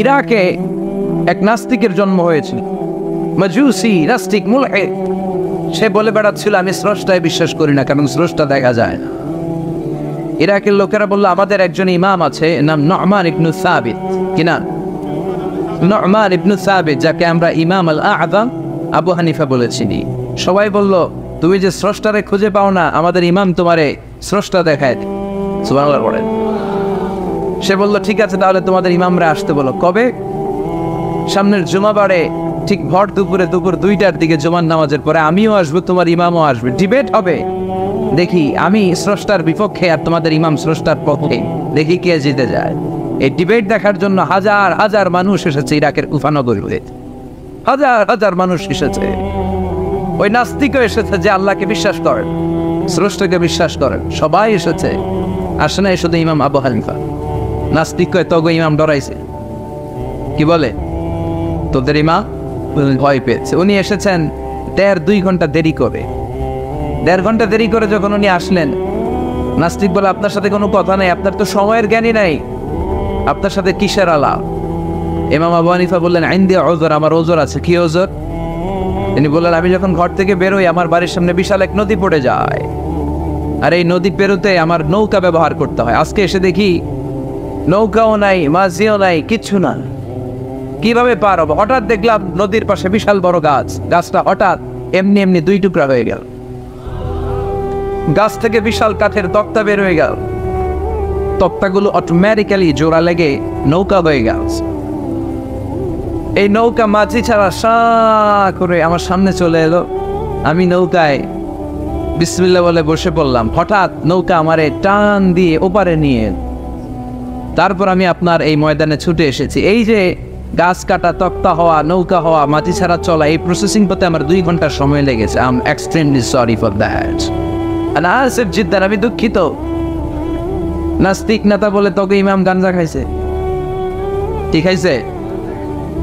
ইরাকে এক নাস্তিকের জন্ম হয়েছিল, মাজুসি নাস্তিক মুলহিদ। সে বলে বেড়াচ্ছিল আমি স্রষ্টায় বিশ্বাস করি না, কারণ স্রষ্টা দেখা যায় না। ইরাকের লোকেরা বলল আমাদের একজন ইমাম আছে, নাম নু'মান ইবনে সাবিত। কি নাম? নু'মান ইবনে সাবিত, যাকে আমরা ইমাম আল আযম আবু হানিফা বলেছি। সবাই বলল তুমি যে স্রষ্টারে খুঁজে পাও না, আমাদের ইমাম তোমারে স্রষ্টা দেখায়। সুবহানাল্লাহ বলেন। সে বলল ঠিক আছে, তাহলে তোমাদের ইমামরা আসতে বলো। কবে? সামনের জুমাবারে ঠিক ভর দুপুরে, দুপুর 2টার দিকে জুমার নামাজের পরে আমিও আসবো, তোমার ইমামও আসবে, ডিবেট হবে। দেখি আমি স্রষ্টার বিপক্ষে আর তোমাদের ইমাম স্রষ্টার পক্ষে, দেখি কে জিতে যায়। এই ডিবেট দেখার জন্য হাজার হাজার মানুষ এসেছে ইরাকের কুফা নগরীতে, হাজার হাজার মানুষ এসেছে। ওই নাস্তিকও এসেছে যে আল্লাহকে বিশ্বাস করেন, স্রষ্টাকে বিশ্বাস করেন, সবাই এসেছে। আসে না শুধু ইমাম আবু হানিফা। নাস্তিক কয় তগো ইমাম ডরাইছে, কি বলে তোদের ইমাম ভয় পেয়েছে। উনি এসেছেন 1.5-2 ঘন্টা দেরি করে। 1.5 ঘন্টা দেরি করে যখন উনি আসলেন, নাস্তিক বলে আপনার সাথে কোনো কথা নাই, আপনার তো সময়ের জ্ঞানই নাই, আপনার সাথে কিসের আলাপ? ইমাম আবু হানিফা বললেন ইনদি উযর, আমার ওজর আছে। কি ওজর? তিনি বললেন আমি যখন ঘর থেকে বেরোই আমার বাড়ির সামনে বিশাল এক নদী পড়ে যায়, আর এই নদী পেরোতে আমার নৌকা ব্যবহার করতে হয়। আজকে এসে দেখি নৌকাও নাই, মাঝিও নাই, কিচ্ছু না, কিভাবে পার হবো? হঠাৎ দেখলাম নদীর পাশে বিশাল বড় গাছ, গাছটা হঠাৎ এমনি এমনি 2 টুকরা হয়ে গেল। গাছ থেকে বিশাল কাঠের তক্তা বের হয়ে গেল, তক্তাগুলো অটোমেটিক্যালি জোড়া লেগে নৌকা হয়ে গেল। এই নৌকা মাঝি ছাড়া সা করে আমার সামনে চলে এলো। আমি নৌকায় বিসমিল্লাহ বলে বসে পড়লাম। হঠাৎ নৌকা আমারে টান দিয়ে ওপারে নিয়ে, তারপর আমি আপনার এই ময়দানে ছুটে এসেছি। এই যে গাছ কাটা, তক্তা হওয়া, নৌকা হওয়া, মাটি ছাড়া চলা, এই প্রসেসিং করতে আমার 2 ঘন্টা সময় লেগেছে। I am extremely sorry for that. Asif Jiddar, আমি দুঃখিত। নাস্তিক নেতা বলে তোকে ইমাম গাঞ্জা খাইছে। ঠিক খাইছে?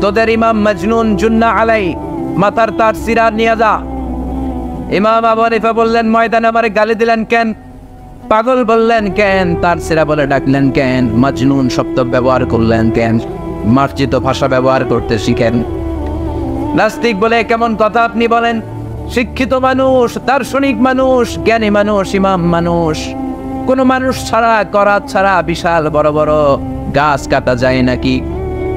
তোদের ইমাম মজনুন, জুন্না আলাই, মাথার তার সিরা নিয়ে যা। ইমাম আবু হানিফা বললেন ময়দানে আমারে গালি দিলেন কেন? পাগল বললেন কেন? তার সিরা বলে ডাকলেন কেন? মজনুন শব্দ ব্যবহার করলেন কেন? মার্জিত ভাষা ব্যবহার করতে শিখেন। নাস্তিক বলে কেমন কথা আপনি বলেন? শিক্ষিত মানুষ, দার্শনিক মানুষ, জ্ঞানী মানুষ, ইমাম মানুষ, কোন মানুষ ছাড়া, করাত ছাড়া বিশাল বড় বড় গাছ কাটা যায় নাকি?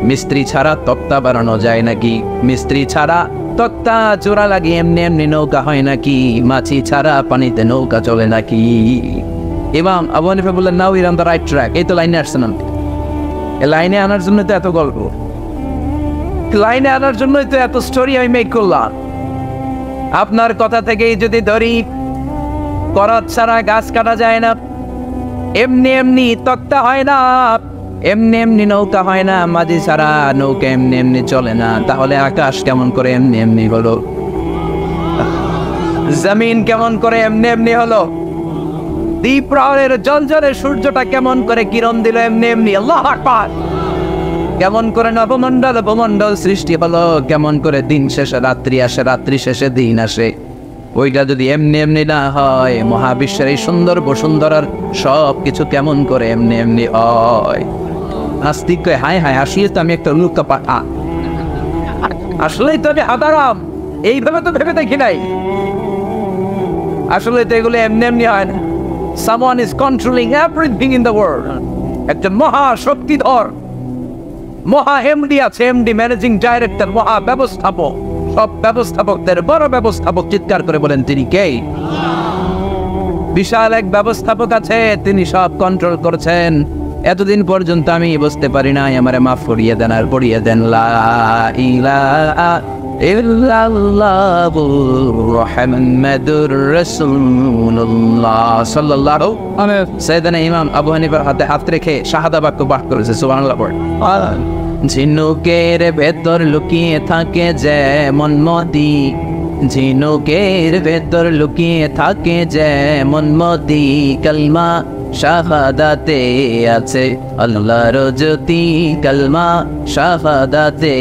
মিস্ত্রি ছাড়া তক্তা বানানো যায় নাকি? মিস্ত্রি ছাড়া তক্তা জোড়া লাগিয়ে এমনি এমনি নৌকা হয় নাকি? মাছি ছাড়া পানিতে নৌকা চলে নাকি? ইমাম আবু হানিফা বললেন now you on the right track. এই তো লাইনে আসছেন আপনি। এই লাইনে আনার জন্য তো এত গল্প, লাইনে আনার জন্যই তো এত স্টোরি আমি মেক করলাম। আপনার কথা থেকেই যদি ধরি, করাত ছাড়া গাছ কাটা যায় না, এমনি এমনি তক্তা হয় না, এমনি এমনি নৌকা হয় না, মাঝি ছাড়া নৌকা এমনি এমনি চলে না, তাহলে আকাশ কেমন করে এমনি এমনি হলো? জমিন কেমন করে এমনি এমনি হলো? দ্বীপ প্রহরের জলজলে সূর্যটা কেমন করে কিরণ দিল এমনি এমনি? আল্লাহু আকবার! কেমন করে নবমণ্ডল উপমণ্ডল সৃষ্টি হলো? কেমন করে দিন শেষে রাত্রি আসে, রাত্রি শেষে দিন আসে? ওইটা যদি এমনি এমনি না হয়, মহাবিশ্বের এই সুন্দর বসুন্ধরার সব কিছু কেমন করে এমনি এমনি হয়? নাস্তিক কয় হায় হায়, আসলে তো আমি একটা লুকা পাঠা, আসলেই তো আমি হাদারাম, এইভাবে তো ভেবে দেখি নাই। আসলে তো এগুলো এমনি এমনি হয় না। Someone is controlling everything in the world. একজন মহা শক্তিধর, মহা এমডি আছে, এমডি ম্যানেজিং ডাইরেক্টর, মহা ব্যবস্থাপক, সব ব্যবস্থাপকদের বড় ব্যবস্থাপক। চিৎকার করে বলেন তিনি কে? বিশাল এক ব্যবস্থাপক আছে, তিনি সব কন্ট্রোল করছেন। এতদিন পর্যন্ত আমি বুঝতে পারি নাই, আমারে মাফ করিয়ে দেন আর পড়িয়ে দেন লা ইলাহা ইল্লাল্লাহু মুহাম্মাদুর রাসূলুল্লাহ সাল্লাল্লাহু আলাইহি সাইয়েদনা ইমাম আবু হানিফার হাতে হাত রেখে শাহাদা বাক্য পাঠ করেছে। সুবহানাল্লাহ পড়ে। ঝিনুকের ভেতর লুকিয়ে থাকে যেমন মদি, ঝিনুকের ভেতর লুকিয়ে থাকে যেমন মদি, কালমা শাহাদাতে আছে আল্লাহর জ্যোতি, কালমা শাহাদাতে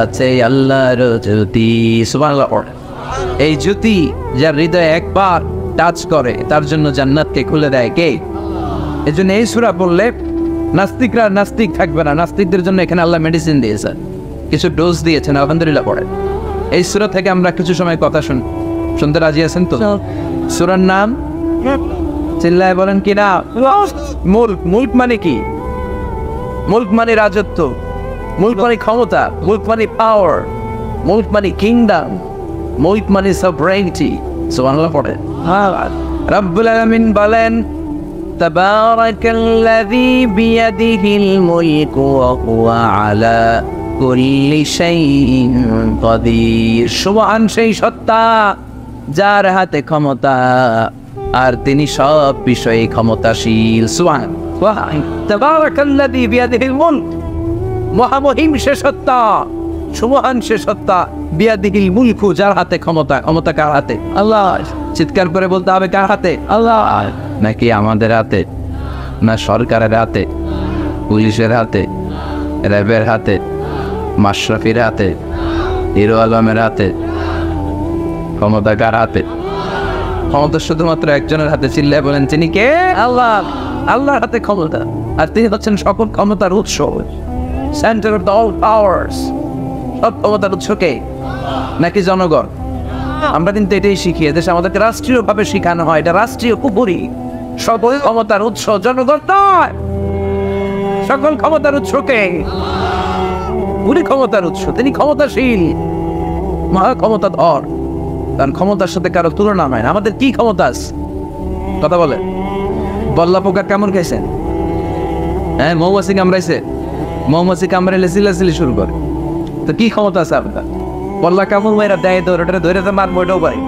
আছে আল্লাহর জ্যোতি। সুবহানাল্লাহ। এই জ্যোতি যার হৃদয়ে একবার টাচ করে তার জন্য জান্নাতকে খুলে দেয় কে? এজন্য এই সূরা পড়লে নাস্তিকরা নাস্তিক থাকবে না। নাস্তিকদের জন্য এখানে আল্লাহ মেডিসিন দিয়েছেন, কিছু ডোজ দিয়েছেন। আলহামদুলিল্লাহ পড়েন। এই সূরা থেকে আমরা কিছু সময় কথা শুনতে রাজি আছেন তো? সূরার নাম চিল্লায় বলেন কি না? মুলক। মুলক মানে কি? মুলক মানে রাজত্ব, মুলক মানে ক্ষমতা, মুলক মানে পাওয়ার, মুলক মানে কিংডম, মুলক মানে সভরেনিটি। সুবহানাল্লাহ পড়েন। রব্বুল আলামিন বলেন তাবারাকাল্লাযী বিয়াদিহিল মুলকু ওয়া হুয়া আলা কুল্লি শাইইন কাদির। সুবহান সেই সত্তা যার হাতে ক্ষমতা আর তিনি সব বিষয়ে ক্ষমতাশীল। সুবহান। তাবারাকাল্লাযী বিয়াদিহিল মুলক, মহামহিম সে সত্তা, সুবহান সে সত্তা, বিয়াদিহিল মুলকু যার হাতে ক্ষমতা। ক্ষমতা কার হাতে? আল্লাহ। চিৎকার করে বলতে হবে কার হাতে? আল্লাহ। নাকি আমাদের হাতে? না সরকারের হাতে, পুলিশের হাতে, র্যাবের হাতে, মাশরাফির হাতে, হিরো আলমের হাতে? ক্ষমতা কার হাতে? ক্ষমতা শুধুমাত্র একজনের হাতে। চিল্লায় বলেন তিনি কে? আল্লাহ। আল্লাহর হাতে ক্ষমতা, আর তিনি হচ্ছেন সকল ক্ষমতার উৎস, সেন্টার অফ অল পাওয়ার্স। সব ক্ষমতার উৎস কে? নাকি জনগণ? আমরা কিন্তু এটাই শিখি, এদেশে আমাদেরকে রাষ্ট্রীয়ভাবে শিখানো হয় এটা রাষ্ট্রীয় কুপুরি। সকল ক্ষমতার উৎস জনগণ নয়, সকল ক্ষমতার উৎস কে? উনি ক্ষমতার উৎস, তিনি ক্ষমতাশীল, মহা ক্ষমতাধর, তার ক্ষমতার সাথে কারো তুলনা হয় না। আমাদের কি ক্ষমতা আছে? কথা বলে। বল্লা পোকা কেমন খাইছেন? হ্যাঁ, মৌমাছি কামড়াইছে, মৌমাছি কামড়াইলে চিল্লাচিল্লি শুরু করে, তো কি ক্ষমতা আছে আপনার? বল্লা কামড় মেয়েরা দেয় তো ওটা ধরে তো মারবো, এটাও পারি।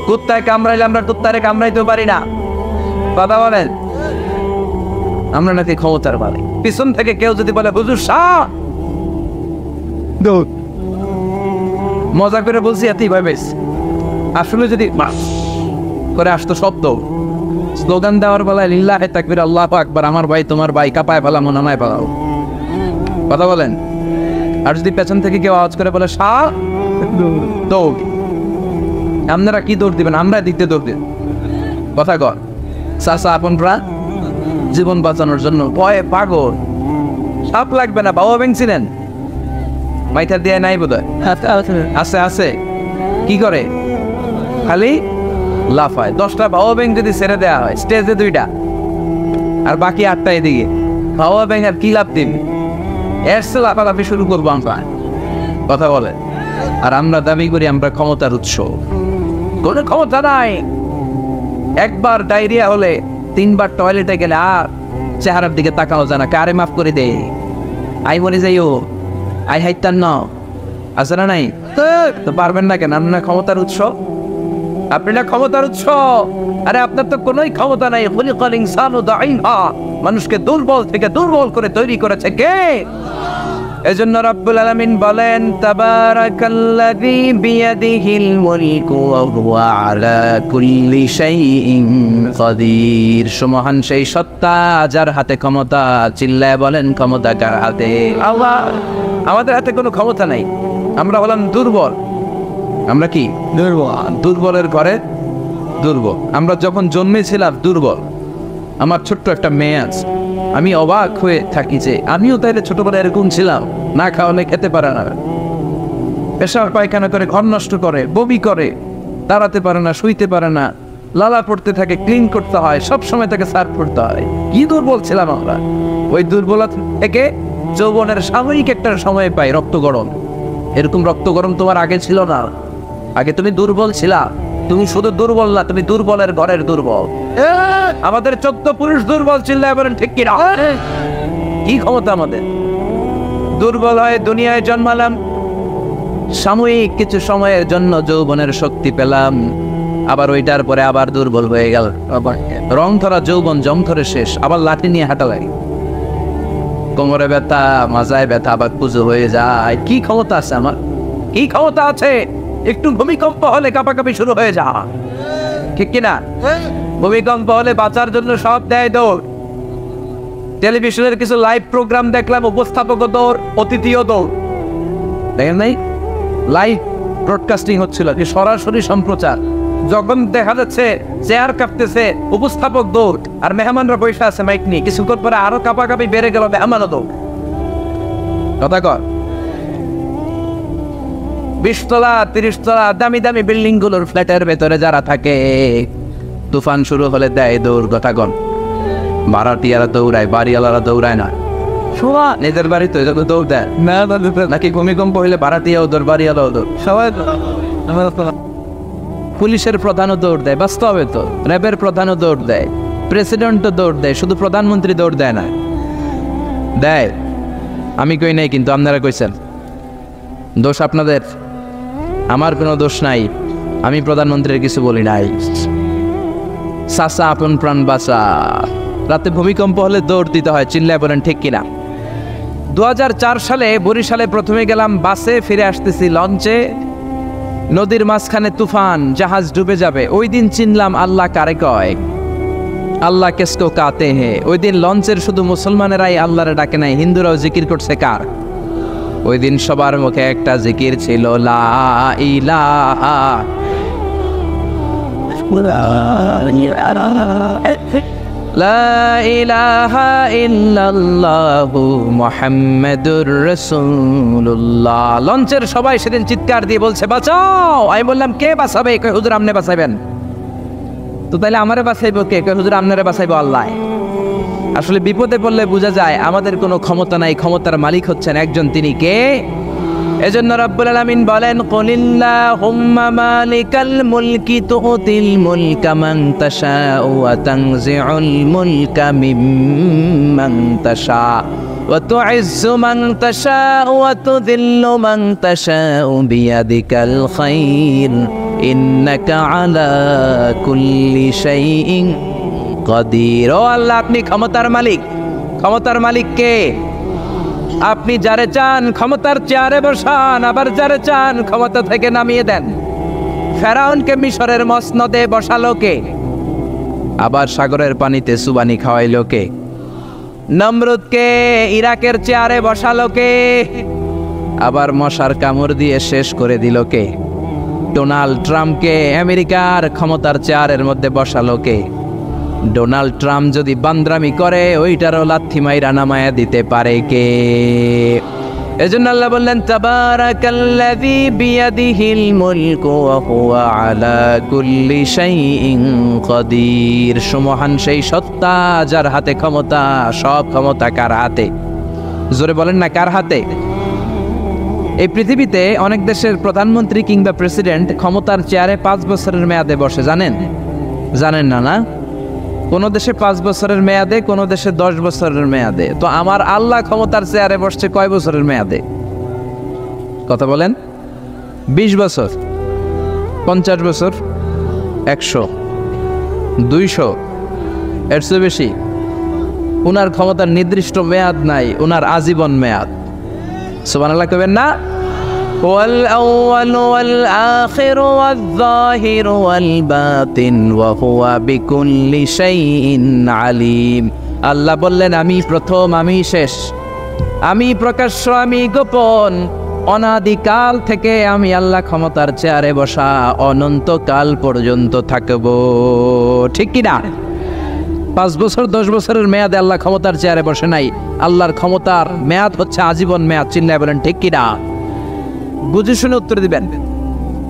কুত্তায় কামড়াইলে আমরা কুত্তারে কামড়াইতেও পারি না। কথা বলেন। আমরা নাকি ক্ষমতার মালিক। পিছন থেকে কেউ যদি বলে হুজুর শাহ, মজা করে বলছি এতই ভাই বেশ, আসলে যদি করে আসতো শব্দ, স্লোগান দেওয়ার বেলায় লিল্লাহে তাকবীর আল্লাহু আকবার, আমার ভাই তোমার ভাই, কাপায় ফেলামো নামায় ফেলাও। কথা বলেন। আর যদি পেছন থেকে কেউ আওয়াজ করে বলে শাহ, দৌড়। আপনারা কি দৌড় দিবেন? আমরা দিতে দৌড় দিন। কথা কর। চাচা আপনরা জীবন বাঁচানোর জন্য ভয়ে পাগল। সাপ লাগবে না, বাবা ভেঙছিলেন মাইথার দিয়ে নাই বোধ হয়। আছে আছে। কি করে? খালি লাফায়। 10টা বাবা ব্যাং যদি ছেড়ে দেওয়া হয় স্টেজে 2টা, আর বাকি 8টা এদিকে, বাবা ব্যাং আর কি লাভ দিন? এর সে লাফালাফি শুরু করবো আমরা। কথা বলে। আর আমরা দাবি করি আমরা ক্ষমতার উৎস। কোনো ক্ষমতা নাই। একবার ডায়রিয়া হলে 3বার টয়লেটে গেলে আর চেহারার দিকে তাকানো যায় না। কারে মাফ করে দে, আই মরে যাইও, আই হাইতান না, আছে না নাই? তো পারবেন না কেন? আপনার ক্ষমতার উৎস, আপনি না ক্ষমতার উৎস। আরে আপনার তো কোনোই ক্ষমতা নাই। খুলিকাল ইনসানু দাঈফা, মানুষকে দুর্বল থেকে দুর্বল করে তৈরি করেছে কে? এজন্য রব্বুল আলামিন বলেন তাবারাকাল্লাযী বিয়াদিহিল মুলকু ওয়া হুয়া আলা কুল্লি শাইইন কাদির। সুমহান সেই সত্তা যার হাতে ক্ষমতা। চিল্লায় বলেন ক্ষমতা কার হাতে? আল্লাহ। আমাদের হাতে কোনো ক্ষমতা নাই। আমরা হলাম দুর্বল। আমরা কি? দুর্বল। দুর্বলের ঘরে দুর্বল। আমরা যখন জন্মেছিলাম দুর্বল। আমার ছোট্ট একটা মেয়ে আছে, আমি অবাক হয়ে থাকি যে আমিও তাইলে ছোটবেলায় এরকম ছিলাম। না খাওয়ালে খেতে পারে না, পেশাব পায়খানা করে, ঘর নষ্ট করে, বমি করে, দাঁড়াতে পারে না, শুইতে পারে না, লালা পড়তে থাকে, ক্লিন করতে হয়, সব সময় তাকে সার্ভ করতে হয়। কি দুর্বল ছিলাম আমরা। ওই দুর্বলতা থেকে যৌবনের সাময়িক একটা সময় পাই রক্ত গরম। এরকম রক্ত গরম তোমার আগে ছিল না। আগে তুমি দুর্বল ছিলা। তুমি শুধু দুর্বল না, তুমি দুর্বলের ঘরের দুর্বল। আমাদের 14 পুরুষ দুর্বল। চিল্লায় বলেন ঠিক কিনা? কি ক্ষমতা আমাদের? দুর্বল হয়ে দুনিয়ায় জন্মালাম, সাময়িক কিছু সময়ের জন্য যৌবনের শক্তি পেলাম, আবার ওইটার পরে আবার দুর্বল হয়ে গেল। রং ধরা যৌবন জং ধরে শেষ, আবার লাঠি নিয়ে হাঁটা লাগে, কোমরে ব্যথা, মাজায় ব্যথা, আবার পুজো হয়ে যায়। কি ক্ষমতা আছে আমার? কি ক্ষমতা আছে? একটু ভূমিকম্প হলে কাঁপাকাঁপি শুরু হয়ে যা, ঠিক কিনা? ভূমিকম্প হলে বাঁচার জন্য সব দেয় দৌড়। টেলিভিশনের কিছু লাইভ প্রোগ্রাম দেখলাম, উপস্থাপক দৌড়, অতিথিও দৌড়। দেখেন নাই? লাইভ ব্রডকাস্টিং হচ্ছিল, সরাসরি সম্প্রচার। যখন দেখা যাচ্ছে চেয়ার কাঁপতেছে, উপস্থাপক দৌড়, আর মেহমানরা বসে আছে মাইক নিয়ে, কিছুক্ষণ পরে আরো কাঁপাকাঁপি বেড়ে গেল, মেহমানও দৌড়। কথা কর, 20 তলা 30 তলা দামি দামি বিল্ডিং গুলোর ফ্ল্যাটের ভেতরে যারা থাকে, তুফান শুরু হলে দেয় দৌড়। কথা কন, ভাড়াটিয়ারা দৌড়ায়, বাড়িওয়ালারা দৌড়ায় না। নিজের বাড়ি তো এজন্য দৌড় দেয় না, নাকি ভূমিকম্প হইলে ভাড়াটিয়াও দৌড়, বাড়িওয়ালাও দৌড়, সবাই। পুলিশের প্রধানও দৌড় দেয়, বাস্তবে তো র্যাবের প্রধানও দৌড় দেয়, প্রেসিডেন্টও দৌড় দেয়, শুধু প্রধানমন্ত্রী দৌড় দেয় না। দেয়, আমি কই নাই, কিন্তু আপনারা কইছেন। দোষ আপনাদের, আমার কোনো দোষ নাই। আমি প্রধানমন্ত্রীর কিছু বলি নাই। চাচা আপন প্রাণ বাঁচা। রাতে ভূমিকম্প হলে দৌড় দিতে হয়, চিল্লায় বলেন ঠিক কিনা? 2004 সালে বরিশালে প্রথমে গেলাম বাসে, ফিরে আসতেছি লঞ্চে, নদীর মাঝখানে তুফান, জাহাজ ডুবে যাবে। ওই দিন চিনলাম আল্লাহ কারে কয়, আল্লাহ কেসকো কাতে হে। ওই দিন লঞ্চের শুধু মুসলমানেরাই আল্লাহরে ডাকে নাই, হিন্দুরাও জিকির করছে কার? ওই দিন সবার মুখে একটা জিকির ছিল, লা ইলাহা লা ইলাহা ইল্লাল্লাহু মুহাম্মাদুর রাসূলুল্লাহ। লঞ্চের সবাই সেদিন চিৎকার দিয়ে বলছে বাঁচাও। আমি বললাম কে বাঁচাবে? কই হুজুর আপনি বাঁচাবেন। তো তাইলে আমারে বাঁচাইবো কে? কই হুজুর আপনারে বাঁচাইবো আল্লাহ। আসলে বিপদে পড়লে বোঝা যায় আমাদের কোনো ক্ষমতা নাই, ক্ষমতার মালিক হচ্ছেন একজন, তিনি কে? এজন্য রব্বুল আলামিন বলেন, কুলিল্লাহুম্মা মালিকাল মুলকি তুতিল মুলকা মান তাশাউ ওয়া তানজিউল মুলকা মিম্মান তাশা ওয়া তুইজ্জু মান তাশাউ ওয়া তুযিল্লু মান তাশাউ বিয়াদিকাল খায়র ইন্নাকা আলা কুল্লি শাইইন কাদির। ও আল্লাহ, আপনি ক্ষমতার মালিক। ক্ষমতার মালিক কে? আপনি যারে চান ক্ষমতার চেয়ারে বসান, আবার যারে চান ক্ষমতা থেকে নামিয়ে দেন। ফেরাউনকে মিশরের মসনদে বসালো কে? আবার সাগরের পানিতে সুবানি খাওয়াইলো কে? নমরুদকে ইরাকের চেয়ারে বসালো কে? আবার মশার কামড় দিয়ে শেষ করে দিল কে? ডোনাল্ড ট্রাম্পকে আমেরিকার ক্ষমতার চেয়ারের মধ্যে বসালো কে? ডোনাল্ড ট্রাম্প যদি বান্দ্রামি করে, ওইটারও লাথি মাইরা নামায়া দিতে পারে কে? এজন্য আল্লাহ বললেন, তাবারাকাল্লাযী বিয়াদিহিল মুলকু ওয়া হুয়া আলা কুল্লি শাইইন কাদির। সুমহান সেই সত্তা যার হাতে ক্ষমতা, সব ক্ষমতা কার হাতে? জোরে বলেন না, কার হাতে? এই পৃথিবীতে অনেক দেশের প্রধানমন্ত্রী কিংবা প্রেসিডেন্ট ক্ষমতার চেয়ারে 5 বছরের মেয়াদে বসে, জানেন? জানেন না? না, কোন দেশে 5 বছরের মেয়াদে, কোন দেশে 10 বছরের মেয়াদে। তো আমার আল্লাহ ক্ষমতার চেয়ারে বসছে কয় বছরের মেয়াদে? কথা বলেন। 20 বছর, 50 বছর, 100, 200, এর চেয়ে বেশি? উনার ক্ষমতার নির্দিষ্ট মেয়াদ নাই, উনার আজীবন মেয়াদ। সুবহানাল্লাহ কইবেন না? ওয়াল আউয়াল ওয়াল আখির ওয়াল যাহির ওয়াল বাতিন ওয়া হুয়া বিকুল্লি শাইইন আলিম। আল্লাহ বললেন, আমি প্রথম, আমি শেষ, আমি প্রকাশ্য, আমি গোপন। অনাদিকাল থেকে আমি আল্লাহ ক্ষমতার চেয়ারে বসা, অনন্তকাল পর্যন্ত থাকব। ঠিক কি না? 5 বছর 10 বছরের মেয়াদে আল্লাহ ক্ষমতার চেয়ারে বসে নাই। আল্লাহর ক্ষমতার মেয়াদ হচ্ছে আজীবন মেয়াদ। চিল্লায় বলেন ঠিক কি না? বুঝে শুনে উত্তর দিবেন।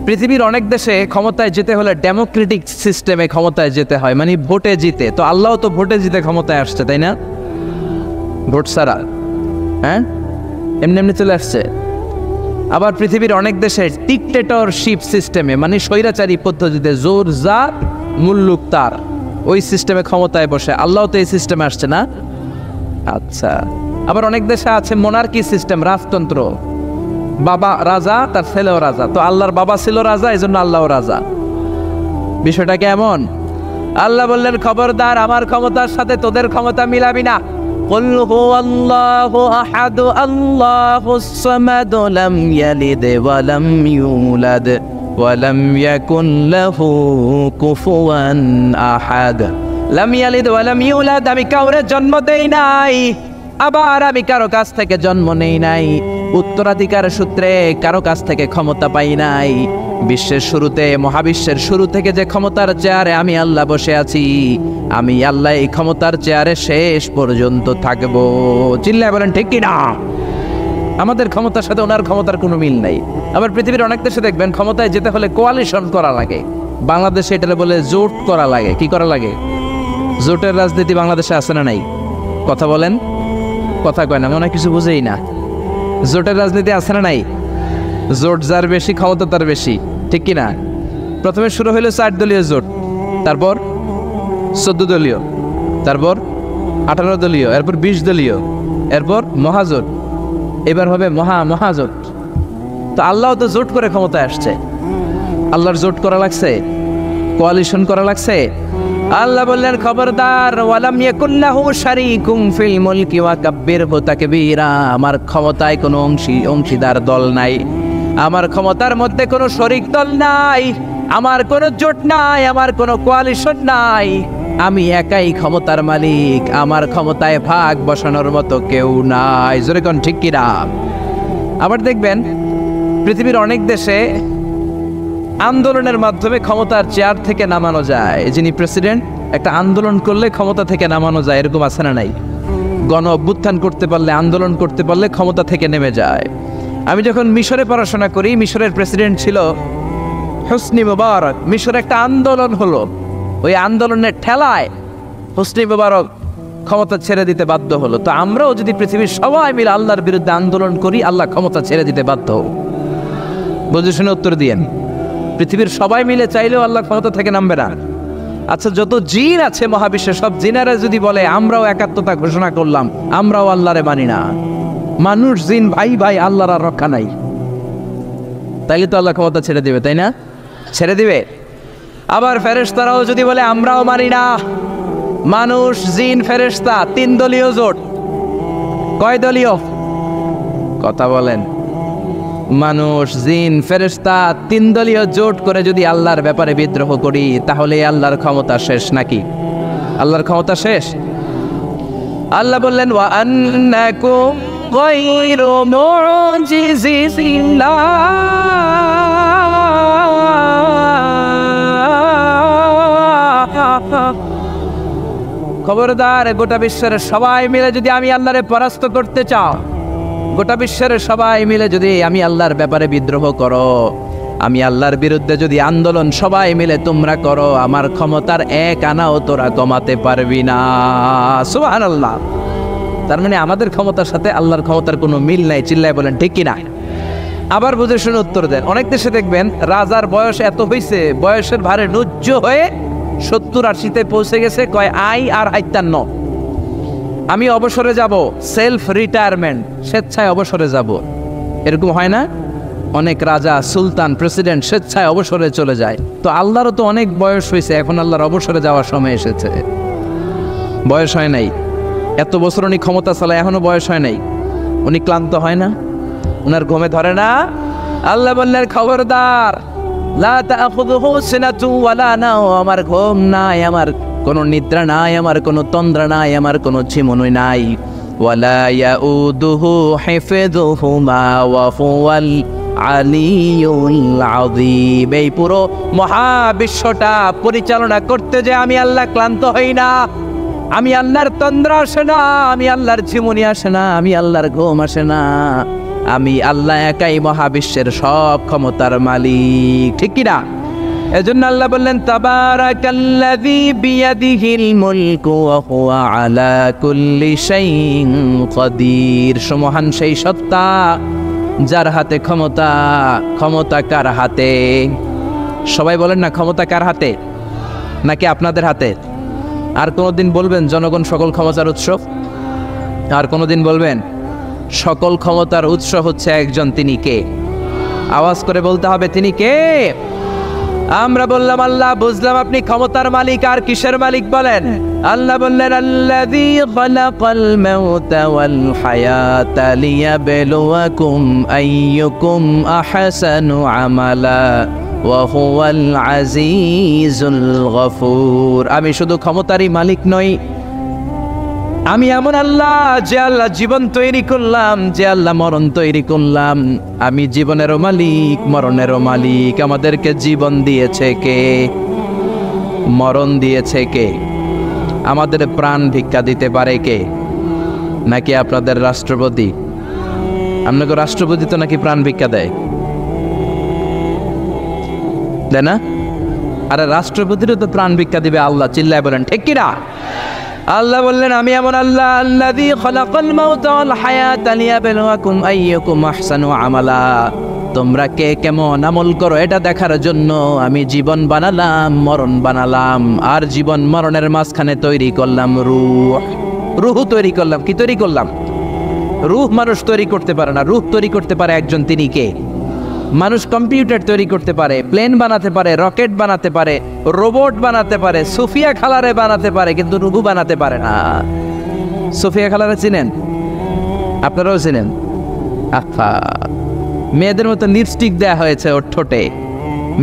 পৃথিবীর অনেক দেশে ক্ষমতায় যেতে হলে ডেমোক্রেটিক সিস্টেমে ক্ষমতায় যেতে হয়, মানে ভোটে জিতে। তো আল্লাহ তো ভোটে জিতে ক্ষমতায় আসছে, তাই না? ভোট ছাড়া, হ্যাঁ, এমনি এমনি চলে আসছে। আবার পৃথিবীর অনেক দেশে ডিক্টেটরশিপ সিস্টেমে, মানে স্বৈরাচারী পদ্ধতিতে, জোর যার মুল্লুক তার, ওই সিস্টেমে ক্ষমতায় বসে। আল্লাহ তো এই সিস্টেমে আসছে না? আচ্ছা। আবার অনেক দেশে আছে মোনার্কি সিস্টেম, রাজতন্ত্র, বাবা রাজা, তার ছেলেও রাজা। তো আল্লাহর বাবা ছিল রাজা, এই জন্য আল্লাহও রাজা। বিষয়টা কেমন? আল্লাহ বললেন, খবরদার, আমার ক্ষমতার সাথে তোদের ক্ষমতা মিলাবি না। কুল হুয়াল্লাহু আহাদ আল্লাহুস সামাদ লাম ইয়ালিদ ওয়া লাম ইউলাদ ওয়া লাম ইয়াকুন লাহু কুফুয়ান আহাদ। লাম ইয়ালিদ ওয়া লাম ইউলাদ, আমি কাউরে জন্ম দেই নাই, আবার আমি কারো কাছ থেকে জন্ম নেই নাই। উত্তরাধিকার সূত্রে কারো কাছ থেকে ক্ষমতা পাই নাই। বিশ্বের শুরুতে, মহাবিশ্বের শুরু থেকে যে ক্ষমতার চেয়ারে আমি আল্লাহ বসে আছি, আমি আল্লাহ এই ক্ষমতার চেয়ারে শেষ পর্যন্ত থাকবো। চিল্লায় বলেন ঠিক কি না? আমাদের ক্ষমতার সাথে ওনার ক্ষমতার কোনো মিল নাই। আবার পৃথিবীর অনেক দেশে দেখবেন ক্ষমতায় যেতে হলে কোয়ালিশন করা লাগে। বাংলাদেশে এটা বলে জোট করা লাগে। কি করা লাগে? জোটের রাজনীতি বাংলাদেশে আছে না নাই? কথা বলেন, কথা কয় না, মনে কিছু বুঝেই না। জোটের রাজনীতি আছে না নাই? জোট যার বেশি ক্ষমতা তার বেশি, ঠিক কি না? প্রথমে শুরু হলো 4 দলীয় জোট, তারপর 14 দলীয়, তারপর 18 দলীয়, এরপর 20 দলীয়, এরপর মহাজোট, এবার হবে মহাজোট। তো আল্লাহ তো জোট করে ক্ষমতায় আসছে। আল্লাহর জোট করা লাগছে, কোয়ালিশন করা লাগছে। আল্লাহ বললেন খবরদার, ওয়ালাম ইয়াকুল্লাহু শারীকুম ফিল মুলকি ওয়া কাব্বিরহু তাকবীরা। আমার ক্ষমতায় কোনো অংশীদার দল নাই, আমার ক্ষমতার মধ্যে কোনো শরিক দল নাই, আমার কোনো জোট নাই, আমার কোনো কোয়ালিশন নাই। আমি একাই ক্ষমতার মালিক, আমার ক্ষমতায় ভাগ বসানোর মতো কেউ নাই। জোরে কোন ঠিক কি না? আবার দেখবেন পৃথিবীর অনেক দেশে আন্দোলনের মাধ্যমে ক্ষমতার চেয়ার থেকে নামানো যায়। যিনি প্রেসিডেন্ট, একটা আন্দোলন করলে ক্ষমতা থেকে নামানো যায়, এরকম আছে না নাই? গণ অভ্যুত্থান করতে পারলে, আন্দোলন করতে পারলে ক্ষমতা থেকে নেমে যায়। আমি যখন মিশরে পড়াশোনা করি, মিশরের প্রেসিডেন্ট ছিল হোসনি মুবারক। মিশরে একটা আন্দোলন হলো, ওই আন্দোলনের ঠেলায় হোসনি মুবারক ক্ষমতা ছেড়ে দিতে বাধ্য হলো। তো আমরাও যদি পৃথিবীর সবাই মিলে আল্লাহর বিরুদ্ধে আন্দোলন করি, আল্লাহ ক্ষমতা ছেড়ে দিতে বাধ্য। বুঝে শুনে উত্তর দিয়েন। পৃথিবীর সবাই মিলে চাইলেও আল্লাহ ক্ষমতা থেকে নামবে না। আচ্ছা, যত জিন আছে মহাবিশ্বে, সব জিনেরা যদি বলে আমরাও একাত্মতা ঘোষণা করলাম, আমরাও আল্লাহরে মানি না, মানুষ জিন ভাই ভাই, আল্লাহর আর রক্ষা নাই, তাইলে তো আল্লাহ ক্ষমতা ছেড়ে দিবে, তাই না? ছেড়ে দিবে। আবার ফেরেশতারাও যদি বলে আমরাও মানি না, মানুষ জিন ফেরেশতা 3 দলীয় জোট। কয় দলীয়? কথা বলেন। মানুষ জিন ফেরেশতা 3 দলীয় জোট করে যদি আল্লাহর ব্যাপারে বিদ্রোহ করি, তাহলে আল্লাহর ক্ষমতা শেষ নাকি? আল্লাহর ক্ষমতা শেষ? আল্লাহ বললেন ওয়া আন্নাকুম গায়রু মুজিজিল্লাহ। খবরদার, গোটা বিশ্বের সবাই মিলে যদি আমি আল্লাহরে পরাস্ত করতে চাও, গোটা বিশ্বের সবাই মিলে যদি আমি আল্লাহর ব্যাপারে বিদ্রোহ করো, আমি আল্লাহর বিরুদ্ধে যদি আন্দোলন সবাই মিলে তোমরা করো, আমার ক্ষমতার এক আনাও তোরা কমাতে পারবি না। সুবহানাল্লাহ। তার মানে আমাদের ক্ষমতার সাথে আল্লাহর ক্ষমতার কোনো মিল নাই। চিল্লায় বলেন ঠিক কিনা? আবার বুঝে শুনে উত্তর দেন। অনেক দেশে দেখবেন রাজার বয়স এত হয়েছে, বয়সের ভারে নুজ্জ হয়ে 70-80-তে পৌঁছে গেছে, কয় আই আর হাইতান্ন, আমি অবসরে যাব, সেলফ রিটায়ারমেন্ট, স্বেচ্ছায় অবসরে যাব। এরকম হয় না? অনেক রাজা, সুলতান, প্রেসিডেন্ট স্বেচ্ছায় অবসরে চলে যায়। তো আল্লাহরও তো অনেক বয়স হয়েছে, এখন আল্লাহর অবসরে যাওয়ার সময় এসেছে। বয়স হয় নাই, এত বছর উনি ক্ষমতা চালায়, এখনো বয়স হয় নাই। উনি ক্লান্ত হয় না? উনার ঘুমে ধরে না? আল্লাহ বললেন খবরদার, লা তাখুযুহু সিনাতু ওয়ালা নাওম। আমার ঘুম নাই, আমার কোনো নিদ্রা নাই, আমার কোনো তন্দ্রা নাই, আমার কোনো ঝিমুনি নাই। ওয়ালা ইয়াউদুহু হিফযুহুমা ওয়া হুয়াল আলিয়ুল আযীম। এই পুরো মহাবিশ্বটা পরিচালনা করতে যে আমি আল্লাহ ক্লান্ত হই না, আমি আল্লাহর তন্দ্রা আসে না, আমি আল্লাহর ঝিমুনি আসে না, আমি আল্লাহর ঘুম আসে না। আমি আল্লাহ একাই মহাবিশ্বের সব ক্ষমতার মালিক, ঠিক কি না? এজন্য আল্লাহ বললেন তাবারাকাল্লাযী বিয়াদিহিল মুলকু ওয়া হুয়া আলা কুল্লি শাইইন কাদির। সুমহান সেই সত্তা যার হাতে ক্ষমতা। ক্ষমতা কার হাতে? সবাই বলেন না, ক্ষমতা কার হাতে? নাকি আপনাদের হাতে? আর কোনোদিন বলবেন জনগণ সকল ক্ষমতার উৎস? আর কোনোদিন বলবেন সকল ক্ষমতার উৎস হচ্ছে একজন, তিনি কে? আওয়াজ করে বলতে হবে, তিনি কে? আমরা বললাম আল্লাহ, বুঝলাম আপনি ক্ষমতার মালিক, আর কিসের মালিক বলেন? আল্লাহ বললেন আল্লাযী খালাকাল মাউতা ওয়াল হায়াতা লিয়াবলুয়াকুম আইয়ুকুম আহসানু আমালা ওয়া হুয়াল আজিজুল গফুর। আমি শুধু ক্ষমতারই মালিক নই, আমি এমন আল্লাহ, যে আল্লাহ জীবন তৈরি করলাম, যে আল্লাহ মরণ তৈরি করলাম। আমি জীবনেরও মালিক, মরণেরও মালিক। আমাদেরকে জীবন দিয়েছে কে? মরণ দিয়েছে কে? আমাদের প্রাণ ভিক্ষা দিতে পারে কে? নাকি আপনাদের রাষ্ট্রপতি? আপনাকে রাষ্ট্রপতি তো নাকি প্রাণ ভিক্ষা দেয়, দেয় না? আরে রাষ্ট্রপতিরও তো প্রাণ ভিক্ষা দিবে আল্লাহ। চিল্লায় বলেন ঠিক কিনা? আল্লাহ বললেন, আমি এমন আল্লাহ, আল্লাযী খালাকাল মাউতা ওয়াল হায়াতা লিয়াবলুয়াকুম আইয়ুকুম আহসানু আমালা। তোমরা কে কেমন আমল করো এটা দেখার জন্য আমি জীবন বানালাম, মরণ বানালাম, আর জীবন মরণের মাঝখানে তৈরি করলাম রূহ। রূহ তৈরি করলাম। কি তৈরি করলাম? রূহ মানুষ তৈরি করতে পারে না, রূহ তৈরি করতে পারে একজন। তিনি কে? মানুষ কম্পিউটার তৈরি করতে পারে, প্লেন বানাতে পারে, রকেট বানাতে পারে, রোবট বানাতে পারে, সুফিয়া খালারে বানাতে পারে, কিন্তু রুহু বানাতে পারে না। সুফিয়া খালারে চিনেন? আপনারাও চিনেন? আচ্ছা, মেয়েদের মতো লিপস্টিক দেয়া হয়েছে ওর ঠোঁটে,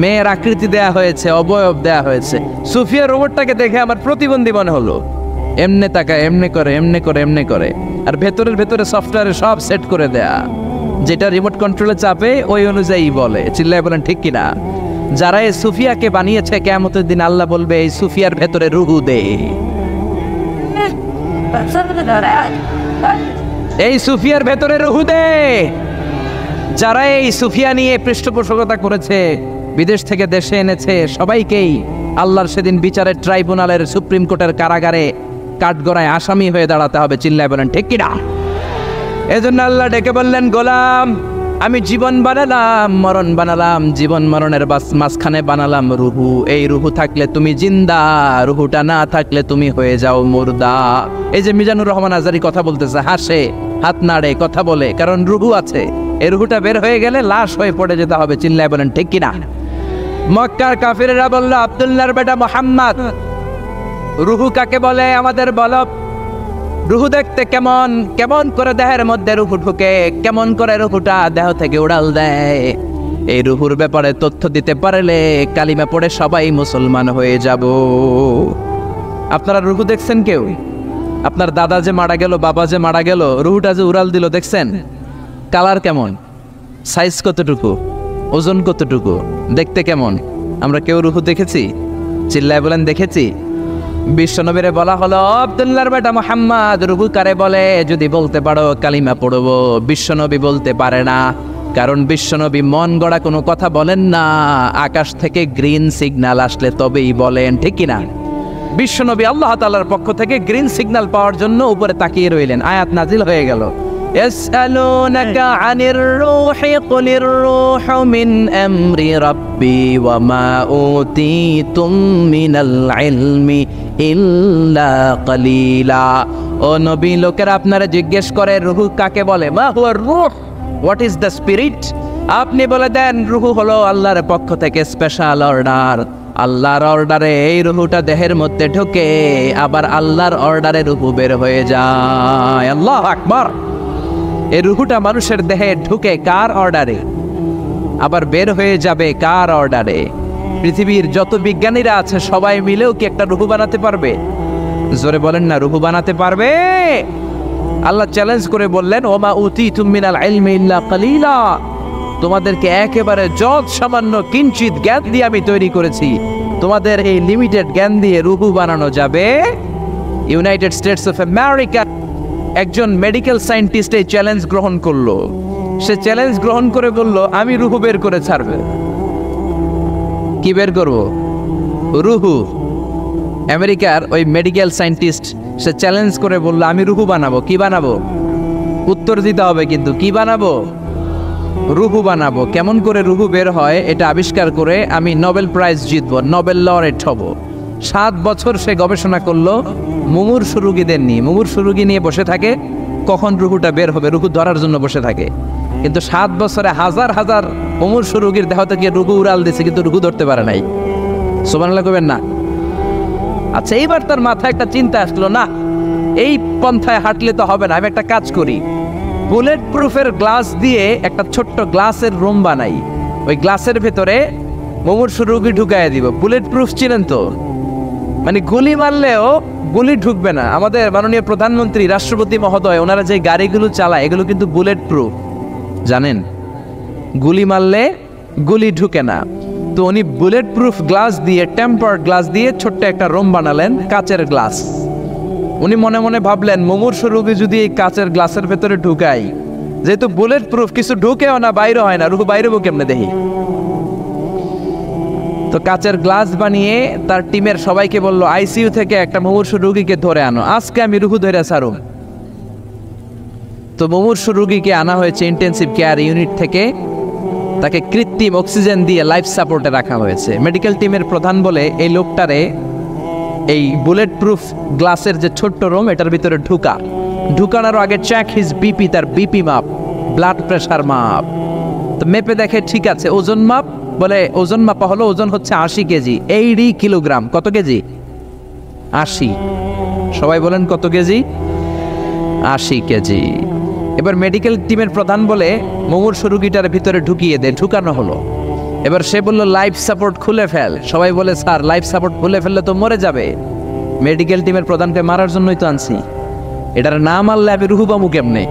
মেয়ের আকৃতি দেয়া হয়েছে, অবয়ব দেয়া হয়েছে। সুফিয়া রোবটটাকে দেখে আমার প্রতিবন্ধী মনে হলো। এমনে তাকায়, এমনে করে, এমনে করে, এমনে করে, আর ভেতরে সফটওয়্যারে সব সেট করে দেয়া, যেটা রিমোট কন্ট্রোলে চাপে ওই অনুযায়ী বলে। চিল্লায় বলেন ঠিক কিনা? যারা এই সুফিয়াকে বানিয়েছে, কিয়ামতের দিন আল্লাহ বলবে, এই সুফিয়ার ভেতরে রুহু দে। এই সুফিয়ার ভেতরে রুহু দে। যারা এই সুফিয়া নিয়ে পৃষ্ঠপোষকতা করেছে, বিদেশ থেকে দেশে এনেছে, সবাইকেই আল্লাহর সেদিন বিচারের ট্রাইব্যুনালের, সুপ্রিম কোর্টের কারাগারে কাঠগড়ায় আসামি হয়ে দাঁড়াতে হবে। চিল্লায় বলেন ঠিক কিনা? এজন্য আল্লাহ ডেকে বললেন, গোলাম, আমি জীবন বানালাম, মরণ বানালাম, জীবন মরণের মাঝখানে বানালাম রুহু। এই রুহু থাকলে তুমি জিন্দা, রুহুটা না থাকলে তুমি হয়ে যাও মুর্দা। এই যে মিজানুর রহমান আজারি কথা বলতেছে, হাসে, হাত নাড়ে, কথা বলে, কারণ রুহু আছে। এই রুহুটা বের হয়ে গেলে লাশ হয়ে পড়ে যেতে হবে। চিল্লায় বলেন ঠিক কিনা? মক্কার কাফিরেরা বলল, আব্দুল্লাহর বেটা মুহাম্মদ, রুহু কাকে বলে আমাদের বলো। রুহু দেখতে কেমন? কেমন করে দেহের মধ্যে রুহু ঢুকে, কেমন করে রুহুটা দেহ থেকে উড়াল দেয়। এই রুহুর ব্যাপারে তথ্য দিতে পারলে কালিমা পড়ে সবাই মুসলমান হয়ে যাব। আপনারা রুহু দেখছেন কেউ? আপনার দাদা যে মারা গেল, বাবা যে মারা গেল, রুহুটা যে উড়াল দিল, দেখছেন? কালার কেমন? সাইজ কতটুকু? ওজন কতটুকু? দেখতে কেমন? আমরা কেউ রুহু দেখেছি? চিল্লায় বলেন দেখেছি? বিশ্বনবীরে বলা হলো, আব্দুল্লাহর বেটা মুহাম্মদ, রুহু কারে বলে? যদি বলতে পারো কালিমা পড়বো। বিশ্বনবী বলতে পারে না, কারণ বিশ্বনবী মন গড়া কোনো কথা বলেন না। আকাশ থেকে গ্রিন সিগন্যাল আসলে তবেই বলেন, ঠিক কিনা? বিশ্বনবী আল্লাহ তাআলার পক্ষ থেকে গ্রিন সিগন্যাল পাওয়ার জন্য উপরে তাকিয়ে রইলেন। আয়াত নাজিল হয়ে গেল, ইয়াসআলুনাকা আনির রূহি কুলির রূহু মিন আমরি রাব্বি ওয়া মা উতীতুম মিনাল ইলমি ইল্লা কালিলা। ও নবী, লোকেরা আপনারা জিজ্ঞেস করে রূহ কাকে বলে? মা হুয়া রূহ, হোয়াট ইজ দ্য স্পিরিট? আপনি বলে দেন, রূহ হলো আল্লাহর পক্ষ থেকে স্পেশাল অর্ডার। আল্লাহর অর্ডারে এই রূহটা দেহের মধ্যে ঢোকে, আবার আল্লাহর অর্ডারে রূহ বের হয়ে যায়। আল্লাহু আকবার। এই রূহটা মানুষের দেহে ঢুকে কার অর্ডারে? আবার বের হয়ে যাবে কার অর্ডারে? পৃথিবীর যত বিজ্ঞানীরা আছে সবাই মিলেও কি একটা রূহ বানাতে পারবে? জোরে বলেন না, রূহ বানাতে পারবে? আল্লাহ চ্যালেঞ্জ করে বললেন, ওমা উতীতুম মিনাল ইলমি ইল্লা কালিলা। তোমাদেরকে একেবারে যত সামান্য কিঞ্চিত জ্ঞান দিয়ে আমি তৈরি করেছি, তোমাদের এই লিমিটেড জ্ঞান দিয়ে রূহ বানানো যাবে? ইউনাইটেড স্টেটস অফ আমেরিকা একজন মেডিকেল সায়েন্টিস্ট এই চ্যালেঞ্জ গ্রহণ করলো। সে চ্যালেঞ্জ গ্রহণ করে বলল, আমি রুহু বের করে ছাড়বে। কি বের করব? রুহু। আমেরিকার ওই মেডিকেল সায়েন্টিস্ট সে চ্যালেঞ্জ করে বলল, আমি রুহু বানাবো। কি বানাবো? উত্তর দিতে হবে কিন্তু। কি বানাবো? রুহু বানাবো। কেমন করে রুহু বের হয় এটা আবিষ্কার করে আমি নোবেল প্রাইজ জিতবো, নোবেল লরেট হব। 7 বছর সে গবেষণা করলো মুমূর্ষু রোগীদের নিয়ে। মুমূর্ষু রোগী নিয়ে বসে থাকে, কখন রুহুটা বের হবে, রুহু ধরার জন্য বসে থাকে। কিন্তু 7 বছরে হাজার হাজার মুমূর্ষু রোগীর দেহ থেকে রুহু উড়াল দিয়েছে, কিন্তু রুহু ধরতে পারে নাই। সুবহানাল্লাহ কইবেন না? আচ্ছা, এইবার তার মাথায় একটা চিন্তা আসলো, না এই পন্থায় হাঁটলে তো হবে না, আমি একটা কাজ করি। বুলেট প্রুফের গ্লাস দিয়ে একটা ছোট্ট গ্লাসের রুম বানাই, ওই গ্লাসের ভেতরে মুমূর্ষু রোগী ঢুকাইয়া দিব। বুলেট প্রুফ চিনেন তো? মানে গুলি মারলেও গুলি ঢুকবে না। আমাদের মাননীয় প্রধানমন্ত্রী, রাষ্ট্রপতি মহোদয়, ওনারা যে গাড়িগুলো চালায় এগুলো কিন্তু বুলেট প্রুফ, জানেন? গুলি মারলে গুলি ঢুকে না। তো উনি বুলেট প্রুফ গ্লাস দিয়ে, টেম্পার্ড গ্লাস দিয়ে ছোট্ট একটা রুম বানালেন, কাচের গ্লাস। উনি মনে মনে ভাবলেন, মুমূর্ষু রোগী যদি এই কাচের গ্লাসের ভেতরে ঢুকাই, যেহেতু বুলেট প্রুফ, কিছু ঢুকেও না, বাইরে হয় না, রুহু বাইরে কেমনে দেখি। তো কাচের গ্লাস বানিয়ে তার টিমের সবাইকে বলল, আইসিইউ থেকে একটা মুমূর্ষু রোগীকে ধরে আনো, আজকে আমি রুহু ধরে ছাড়ুম। তো মুমূর্ষু রোগীকে আনা হয়েছে ইন্টেন্সিভ কেয়ার ইউনিট থেকে, তাকে কৃত্রিম অক্সিজেন দিয়ে লাইফ সাপোর্টে রাখা হয়েছে। মেডিকেল টিমের প্রধান বলে, এই লোকটারে এই বুলেট প্রুফ গ্লাসের যে ছোট্ট রুম, এটার ভিতরে ঢুকানোর আগে চেক হিজ বিপি, তার বিপি মাপ, ব্লাড প্রেশার মাপ। তো মেপে দেখে ঠিক আছে। ওজন মাপ, বলে ওজন মাপা হলো, ওজন হচ্ছে 80 কেজি, 80 কিলোগ্রাম। কত কেজি? 80। সবাই বলেন কত কেজি? 80 কেজি। এবার মেডিকেল টিমের প্রধান বলে, মুমূর্ষু রোগীটার ভিতরে ঢুকিয়ে দে। ঢুকানো হলো। এবার সে বলল, লাইফ সাপোর্ট খুলে ফেল। সবাই বলে, স্যার লাইফ সাপোর্ট খুলে ফেললে তো মরে যাবে। মেডিকেল টিমের প্রধানকে মারার জন্যই তো আনছি, এটার না মারলে আমি রুহু পামু কেমনে?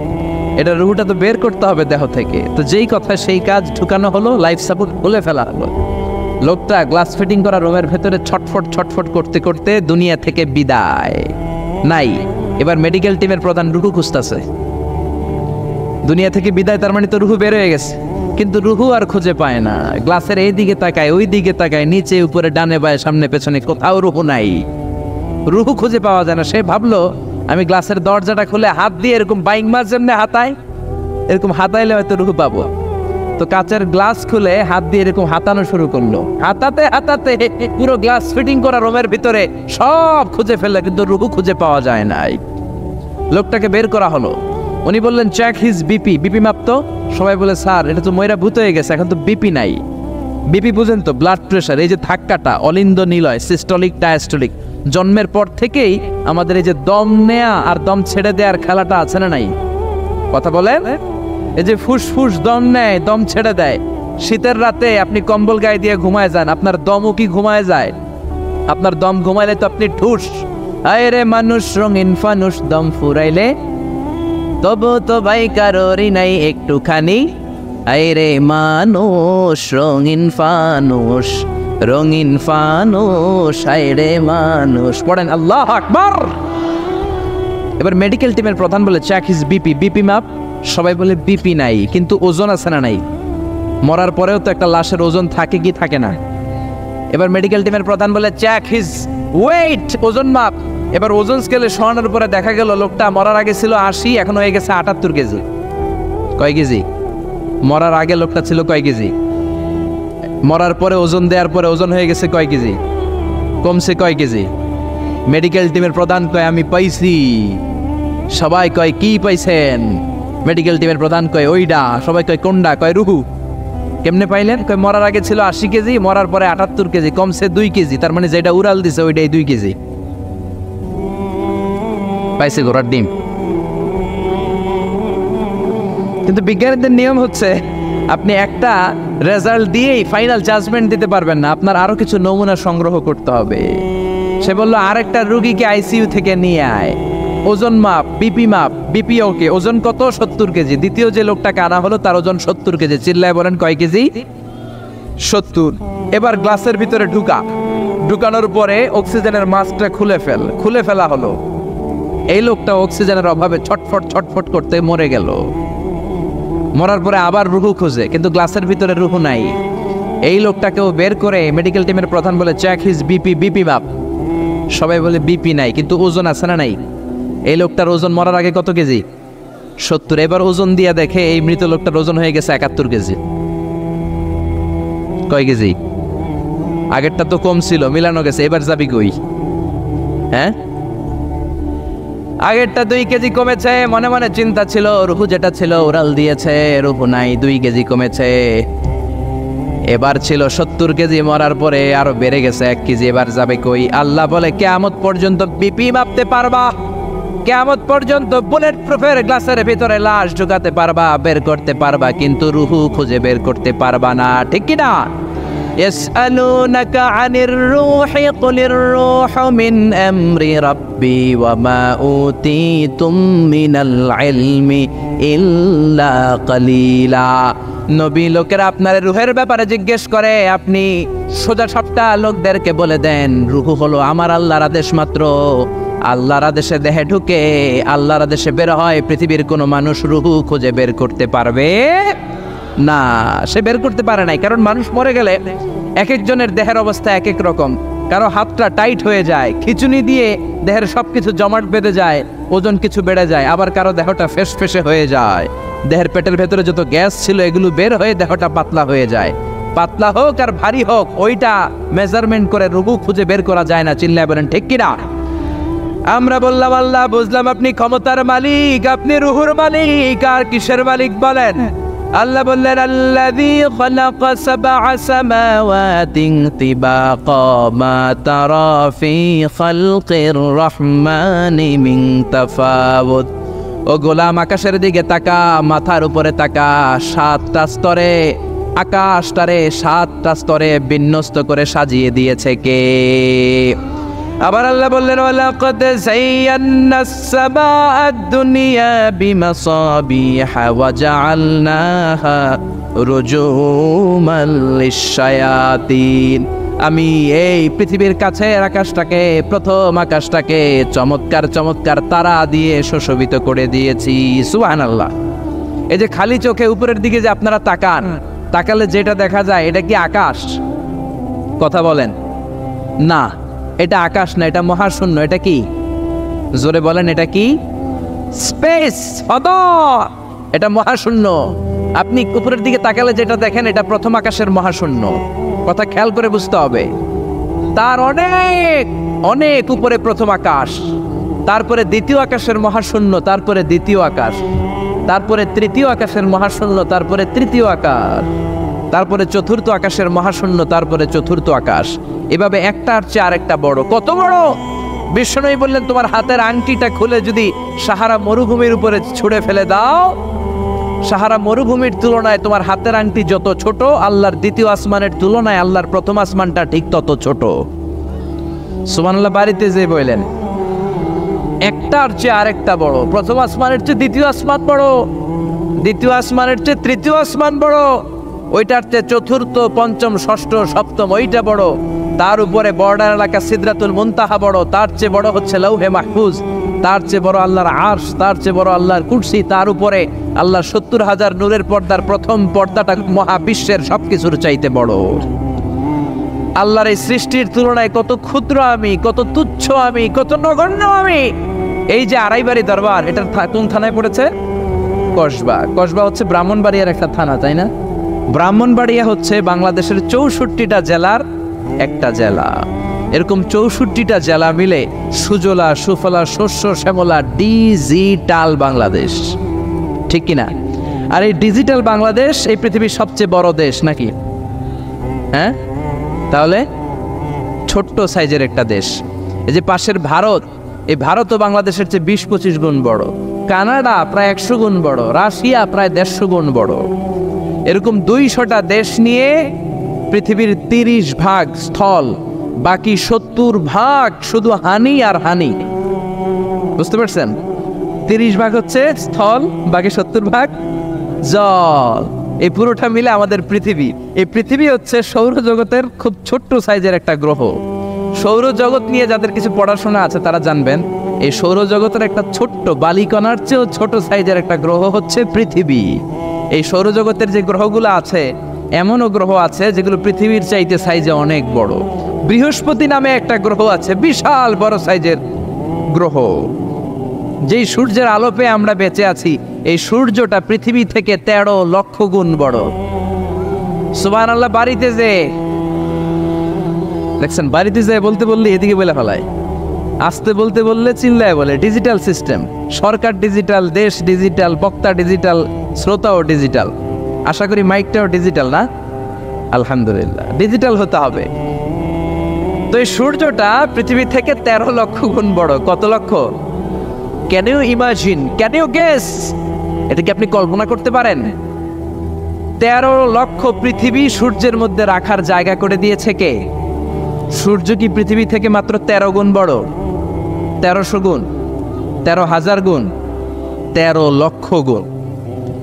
এটা রুহুটা তো বের করতে হবে দেহ থেকে। তো যেই কথা সেই কাজ, ঢুকানো হলো, লাইফ সাপোর্ট খুলে ফেলা হলো। লোকটা গ্লাস ফিটিং করা রুমের ভেতরে ছটফট করতে করতে দুনিয়া থেকে বিদায় নাই। এবার মেডিকেল টিমের প্রধান রুহু খুঁজতেছে। দুনিয়া থেকে বিদায়, তার মানে তো রুহু বের হয়ে গেছে, কিন্তু রুহু আর খুঁজে পায় না। গ্লাসের এই দিকে তাকায়, ওই দিকে তাকায়, নিচে উপরে, ডানে বায়ে, সামনে পেছনে, কোথাও রুহু নাই। রুহু খুঁজে পাওয়া যায় না। সে ভাবলো, আমি গ্লাসের দরজাটা খুলে হাত দিয়ে এরকম বাইং মাছ যেমনি হাতায়, এরকম হাতাইলে হয়তো রুহু পাবো। তো কাচের গ্লাস খুলে হাত দিয়ে এরকম হাতানো শুরু করলো। হাতাতে হাতাতে পুরো গ্লাস ফিটিং করা রুমের ভিতরে সব খুঁজে ফেললো, কিন্তু রুহু খুঁজে পাওয়া যায় নাই। লোকটাকে বের করা হলো। উনি বললেন, চেক হিজ বিপি, বিপি মাপতো। সবাই বলে, স্যার এটা তো ময়রা ভূত হয়ে গেছে, এখন তো বিপি নাই। বিপি বুঝেন তো, ব্লাড প্রেশার। এই যে ধাক্কাটা, অলিন্দ নিলয়, সিস্টোলিক ডায়াস্টোলিক, জন্মের পর থেকেই আমাদের এই যে দম নেয়া আর দম ছেড়ে দেওয়ার খেলাটা আছে না নাই? কথা বলেন। এই যে ফুসফুস দম নেয়, দম ছেড়ে দেয়। শীতের রাতে আপনি কম্বল গায়ে দিয়ে ঘুমায় যান, আপনার দমও কি ঘুমায় যায়? আপনার দম ঘুমাইলে তো আপনি ঠুস। আয় রে মানুষ রঙিন ফানুস, দম ফুরাইলে তবু তো ভাই কারোরই নাই একটুখানি। আয় রে মানুষ রঙিন ফানুস, রঙিন ফানুস, আয় রে মানুষ। পড়েন আল্লাহু আকবার। এবার মেডিকেল টিমের প্রধান বলে, চেক হিজ বিপি, বিপি মাপ। সবাই বলে, বিপি নাই, কিন্তু ওজন আছে না নাই? মরার পরেও তো একটা লাশের ওজন থাকে কি থাকে না? এবার মেডিকেল টিমের প্রধান বলে, চেক হিজ ওয়েট, ওজন মাপ। এবার ওজন স্কেলে শোয়ানোর পরে দেখা গেল লোকটা মরার আগে ছিল 80, এখন হয়ে গেছে 78 কেজি। কয় কেজি? মরার আগে লোকটা ছিল কয় কেজি? মরার পরে ওজন দেওয়ার পরে ওজন হয়ে গেছে কয় কেজি? কমছে কয় কেজি? মেডিকেল টিমের প্রধান কয়, আমি পাইছি। সবাই কয়, কি পাইছেন? মেডিকেল টিমের প্রধান কয়, ওইডা। সবাই কয়, কোনডা? কয়, রুহু। কেমনে পাইলেন? কয়, মরার আগে ছিল 80 কেজি, মরার পরে 78 কেজি, কমছে 2 কেজি। তার মানে যেটা উড়াল দিছে ওইটাই 2 কেজি। পাইছে ঘোড়ার ডিম। কিন্তু বিজ্ঞানীদের নিয়ম হচ্ছে, আপনি একটা রেজাল্ট দিয়েই ফাইনাল জাজমেন্ট দিতে পারবেন না, আপনার আরো কিছু নমুনা সংগ্রহ করতে হবে। সে বলল, আরেকটা রোগীকে আইসিইউ থেকে নিয়ে আয়, ওজন মাপ, বিপি মাপ। বিপি ওকে, ওজন কত? 70 কেজি। দ্বিতীয় যে লোকটাকে আনা হলো তার ওজন 70 কেজি। চিল্লায় বলেন, কয় কেজি? 70। এবার গ্লাসের ভিতরে ঢুকানোর পরে অক্সিজেনের মাস্কটা খুলে ফেলা হলো। এই লোকটা অক্সিজেনের অভাবে ছটফট করতে মরে গেল। মরার পরে আবার রুহু খোঁজে, কিন্তু গ্লাসের ভিতরে রুহু নাই। এই লোকটাকেও বের করে মেডিকেল টিমের প্রধান বলে, চেক হিজ বিপি, বিপি মাপ। সবাই বলে, বিপি নাই, কিন্তু ওজন আছে না নাই? এই লোকটার ওজন মরার আগে কত কেজি? 70। এবার ওজন দিয়ে দেখে এই মৃত লোকটার ওজন হয়ে গেছে 71 কেজি। কয় কেজি? আগেরটা তো কম ছিল, মিলানো গেছে। এবার যাবি কই? হ্যাঁ, আগেরটা 2 কেজি কমেছে। মনে মনে চিন্তা ছিল, রুহু যেটা ছিল উড়াল দিয়েছে, রুহু নাই, 2 কেজি কমেছে। এবার ছিল 70 কেজি, মরার পরে আরো বেড়ে গেছে 1 কেজি। এবার যাবে কই? আল্লাহ বলে, কিয়ামত পর্যন্ত বিপি মাপতে পারবা, কিয়ামত পর্যন্ত বুলেট প্রুফের গ্লাসের ভিতরে লাশ ঢুকাতে পারবা, বের করতে পারবা, কিন্তু রুহু খুঁজে বের করতে পারবা না। ঠিক কি না? ইয়াসআলুনাকা আনির রূহি কুলির রূহু মিন আমরি রাব্বি ওয়া মা উতীতুম মিনাল ইলমি ইল্লা কালিলা। নবী লোকেরা আপনার রূহের ব্যাপারে জিজ্ঞেস করে, আপনি সোজা সাপটা লোকদেরকে বলে দেন রূহ হলো আমার আল্লাহর আদেশ মাত্র। আল্লাহর আদেশে দেহে ঢুকে আল্লাহর আদেশে বের হয়। পৃথিবীর কোনো মানুষ রূহ খুঁজে বের করতে পারবে না, সে বের করতে পারে নাই। কারণ মানুষ মরে গেলে এক একজনের দেহের অবস্থা এক এক রকম। কারো হাতটা টাইট হয়ে যায়, খিচুনি দিয়ে দেহের সবকিছু জমাট বেঁধে যায়, ওজন কিছু বেড়ে যায়। আবার কারো দেহটা ফেসফেসে হয়ে যায়, দেহের পেটের ভেতরে যত গ্যাস ছিল এগুলো বের হয়ে দেহটা পাতলা হয়ে যায়। পাতলা হোক আর ভারী হোক, ওইটা মেজারমেন্ট করে রূহ খুঁজে বের করা যায় না। চিল্লায় বলেন ঠিক কিনা? আমরা বললাম আল্লাহ, বুঝলাম আপনি ক্ষমতার মালিক, আপনি রূহুর মালিক, আর কিসের মালিক বলেন? আল্লাহ বললেন আল্লাযী খালাকা সাবআ সামাওয়াতিন তিবাকা মা তারা ফি খালকির রহমানি মিন তাফাউত। ও গোলাম, আকাশের দিকে তাকা, মাথার উপরে তাকা। 7টা স্তরে আকাশটারে 7টা স্তরে বিন্যস্ত করে সাজিয়ে দিয়েছে কে? আবার আল্লাহ বললেন ওয়ালাকাদ যায়্যানাস সামাআদ দুনিয়া বিমাসাবিহা ওয়া জাআলনাহা রুজুমান লিশ-শায়াতিন। আমি এই পৃথিবীর কাছের আকাশটাকে, প্রথম আকাশটাকে চমৎকার চমৎকার তারা দিয়ে সুশোভিত করে দিয়েছি। সুবহানাল্লাহ। এই যে খালি চোখে উপরের দিকে যে আপনারা তাকান, তাকালে যেটা দেখা যায় এটা কি আকাশ? কথা বলেন না, এটা আকাশ না, এটা মহাশূন্য। এটা কি? জোরে বলেন, এটা কি? স্পেস, ফাদা। এটা মহাশূন্য। আপনি উপরের দিকে তাকালে যেটা দেখেন এটা প্রথম আকাশের মহাশূন্য। কথা খেয়াল করে বুঝতে হবে। তার অনেক অনেক উপরে প্রথম আকাশ, তারপরে দ্বিতীয় আকাশের মহাশূন্য, তারপরে দ্বিতীয় আকাশ, তারপরে তৃতীয় আকাশের মহাশূন্য, তারপরে তৃতীয় আকাশ, তারপরে চতুর্থ আকাশের মহাশূন্য, তারপরে চতুর্থ আকাশ। এভাবে একটার চেয়ে আরেকটা বড়। কত বড়? বিষ্ণু বললেন তোমার হাতের আংটিটা খুলে যদি সাহারা মরুভূমির উপরে ছুঁড়ে ফেলে দাও, সাহারা মরুভূমির তুলনায় তোমার হাতের আংটি যত ছোট, আল্লাহর দ্বিতীয় আসমানের তুলনায় আল্লাহর প্রথম আসমানটা ঠিক তত ছোট। সুবহানাল্লাহ। বাড়িতে যে বললেন একটার চেয়ে আরেকটা বড়। প্রথম আসমানের চেয়ে দ্বিতীয় আসমান বড়, দ্বিতীয় আসমানের চেয়ে তৃতীয় আসমান বড়, ওইটার চেয়ে চতুর্থ, পঞ্চম, ষষ্ঠ, সপ্তম ওইটা বড়। তার উপরে বর্ডার এলাকা সিদরাতুল মুনতাহা বড়, তার চেয়ে বড় হচ্ছে লৌহে মাহফুজ, তার চেয়ে বড় আল্লাহর আরশ, তার চেয়ে বড় আল্লাহর কুরসি, তার উপরে আল্লাহর 70,000 নূরের পর্দার প্রথম পর্দাটা মহাবিশ্বের সবকিছুর চাইতে বড়। আল্লাহর এই সৃষ্টির তুলনায় কত ক্ষুদ্র আমি, কত তুচ্ছ আমি, কত নগণ্য আমি। এই যে আড়াইবাড়ি দরবার, এটার কোন থানায় পড়েছে? কসবা। কসবা হচ্ছে ব্রাহ্মণবাড়িয়ার একটা থানা, তাই না? ব্রাহ্মণবাড়িয়া হচ্ছে বাংলাদেশের 64টা জেলার একটা জেলা। এরকম 64টা জেলা মিলে সুজলা সুফলা শস্য শ্যামলা ডিজিটাল বাংলাদেশ, ঠিক কিনা? আর এই ডিজিটাল বাংলাদেশ এই পৃথিবীর সবচেয়ে বড় দেশ নাকি? হ্যাঁ, তাহলে ছোট্ট সাইজের একটা দেশ। এই যে পাশের ভারত, এই ভারতও বাংলাদেশের চেয়ে 20-25 গুণ বড়। কানাডা প্রায় 100 গুণ বড়, রাশিয়া প্রায় 150 গুণ বড়। এরকম 200টা দেশ নিয়ে পৃথিবীর 30 ভাগ স্থল, বাকি 70 ভাগ শুধু হানি আর হানি। বুঝতে পারছেন? 30 ভাগ হচ্ছে স্থল, বাকি 70 ভাগ জল। এই পুরোটা মিলে আমাদের পৃথিবী। এই পৃথিবী হচ্ছে সৌরজগতের খুব ছোট্ট সাইজের একটা গ্রহ। সৌরজগৎ নিয়ে যাদের কিছু পড়াশোনা আছে তারা জানবেন, এই সৌরজগতের একটা ছোট্ট বালিকণার চেয়েও ছোট সাইজের একটা গ্রহ হচ্ছে পৃথিবী। এই সৌরজগতের যে গ্রহগুলো আছে, এমনও গ্রহ আছে যেগুলো পৃথিবীর চাইতে সাইজে অনেক বড়। বৃহস্পতি নামে একটা গ্রহ আছে, বিশাল বড় সাইজের গ্রহ। যেই সূর্যের আলো পেয়ে আমরা বেঁচে আছি, এই সূর্যটা পৃথিবী থেকে 13 লক্ষ গুণ বড়। সুবহানাল্লাহ। বাড়িতে যে দেখছেন, বাড়িতে যে বলতে বললে এদিকে বলে ফেলায়, আসতে বলতে বললে চিল্লায় বলে। ডিজিটাল সিস্টেম, সরকার ডিজিটাল, দেশ ডিজিটাল, বক্তা ডিজিটাল, শ্রোতাও ডিজিটাল। আশা করি মাইকটাও ডিজিটাল না? আলহামদুলিল্লাহ, ডিজিটাল হতে হবে। তো এই সূর্যটা পৃথিবী থেকে 13 লক্ষ গুণ বড়। কত লক্ষ? Can you imagine, can you guess? এটা কি আপনি কল্পনা করতে পারেন? 13 লক্ষ পৃথিবী সূর্যের মধ্যে রাখার জায়গা করে দিয়েছে কে? সূর্য কি পৃথিবী থেকে মাত্র 13 গুণ বড়? 1300 গুণ, 13,000 গুণ, 13 লক্ষ গুণ।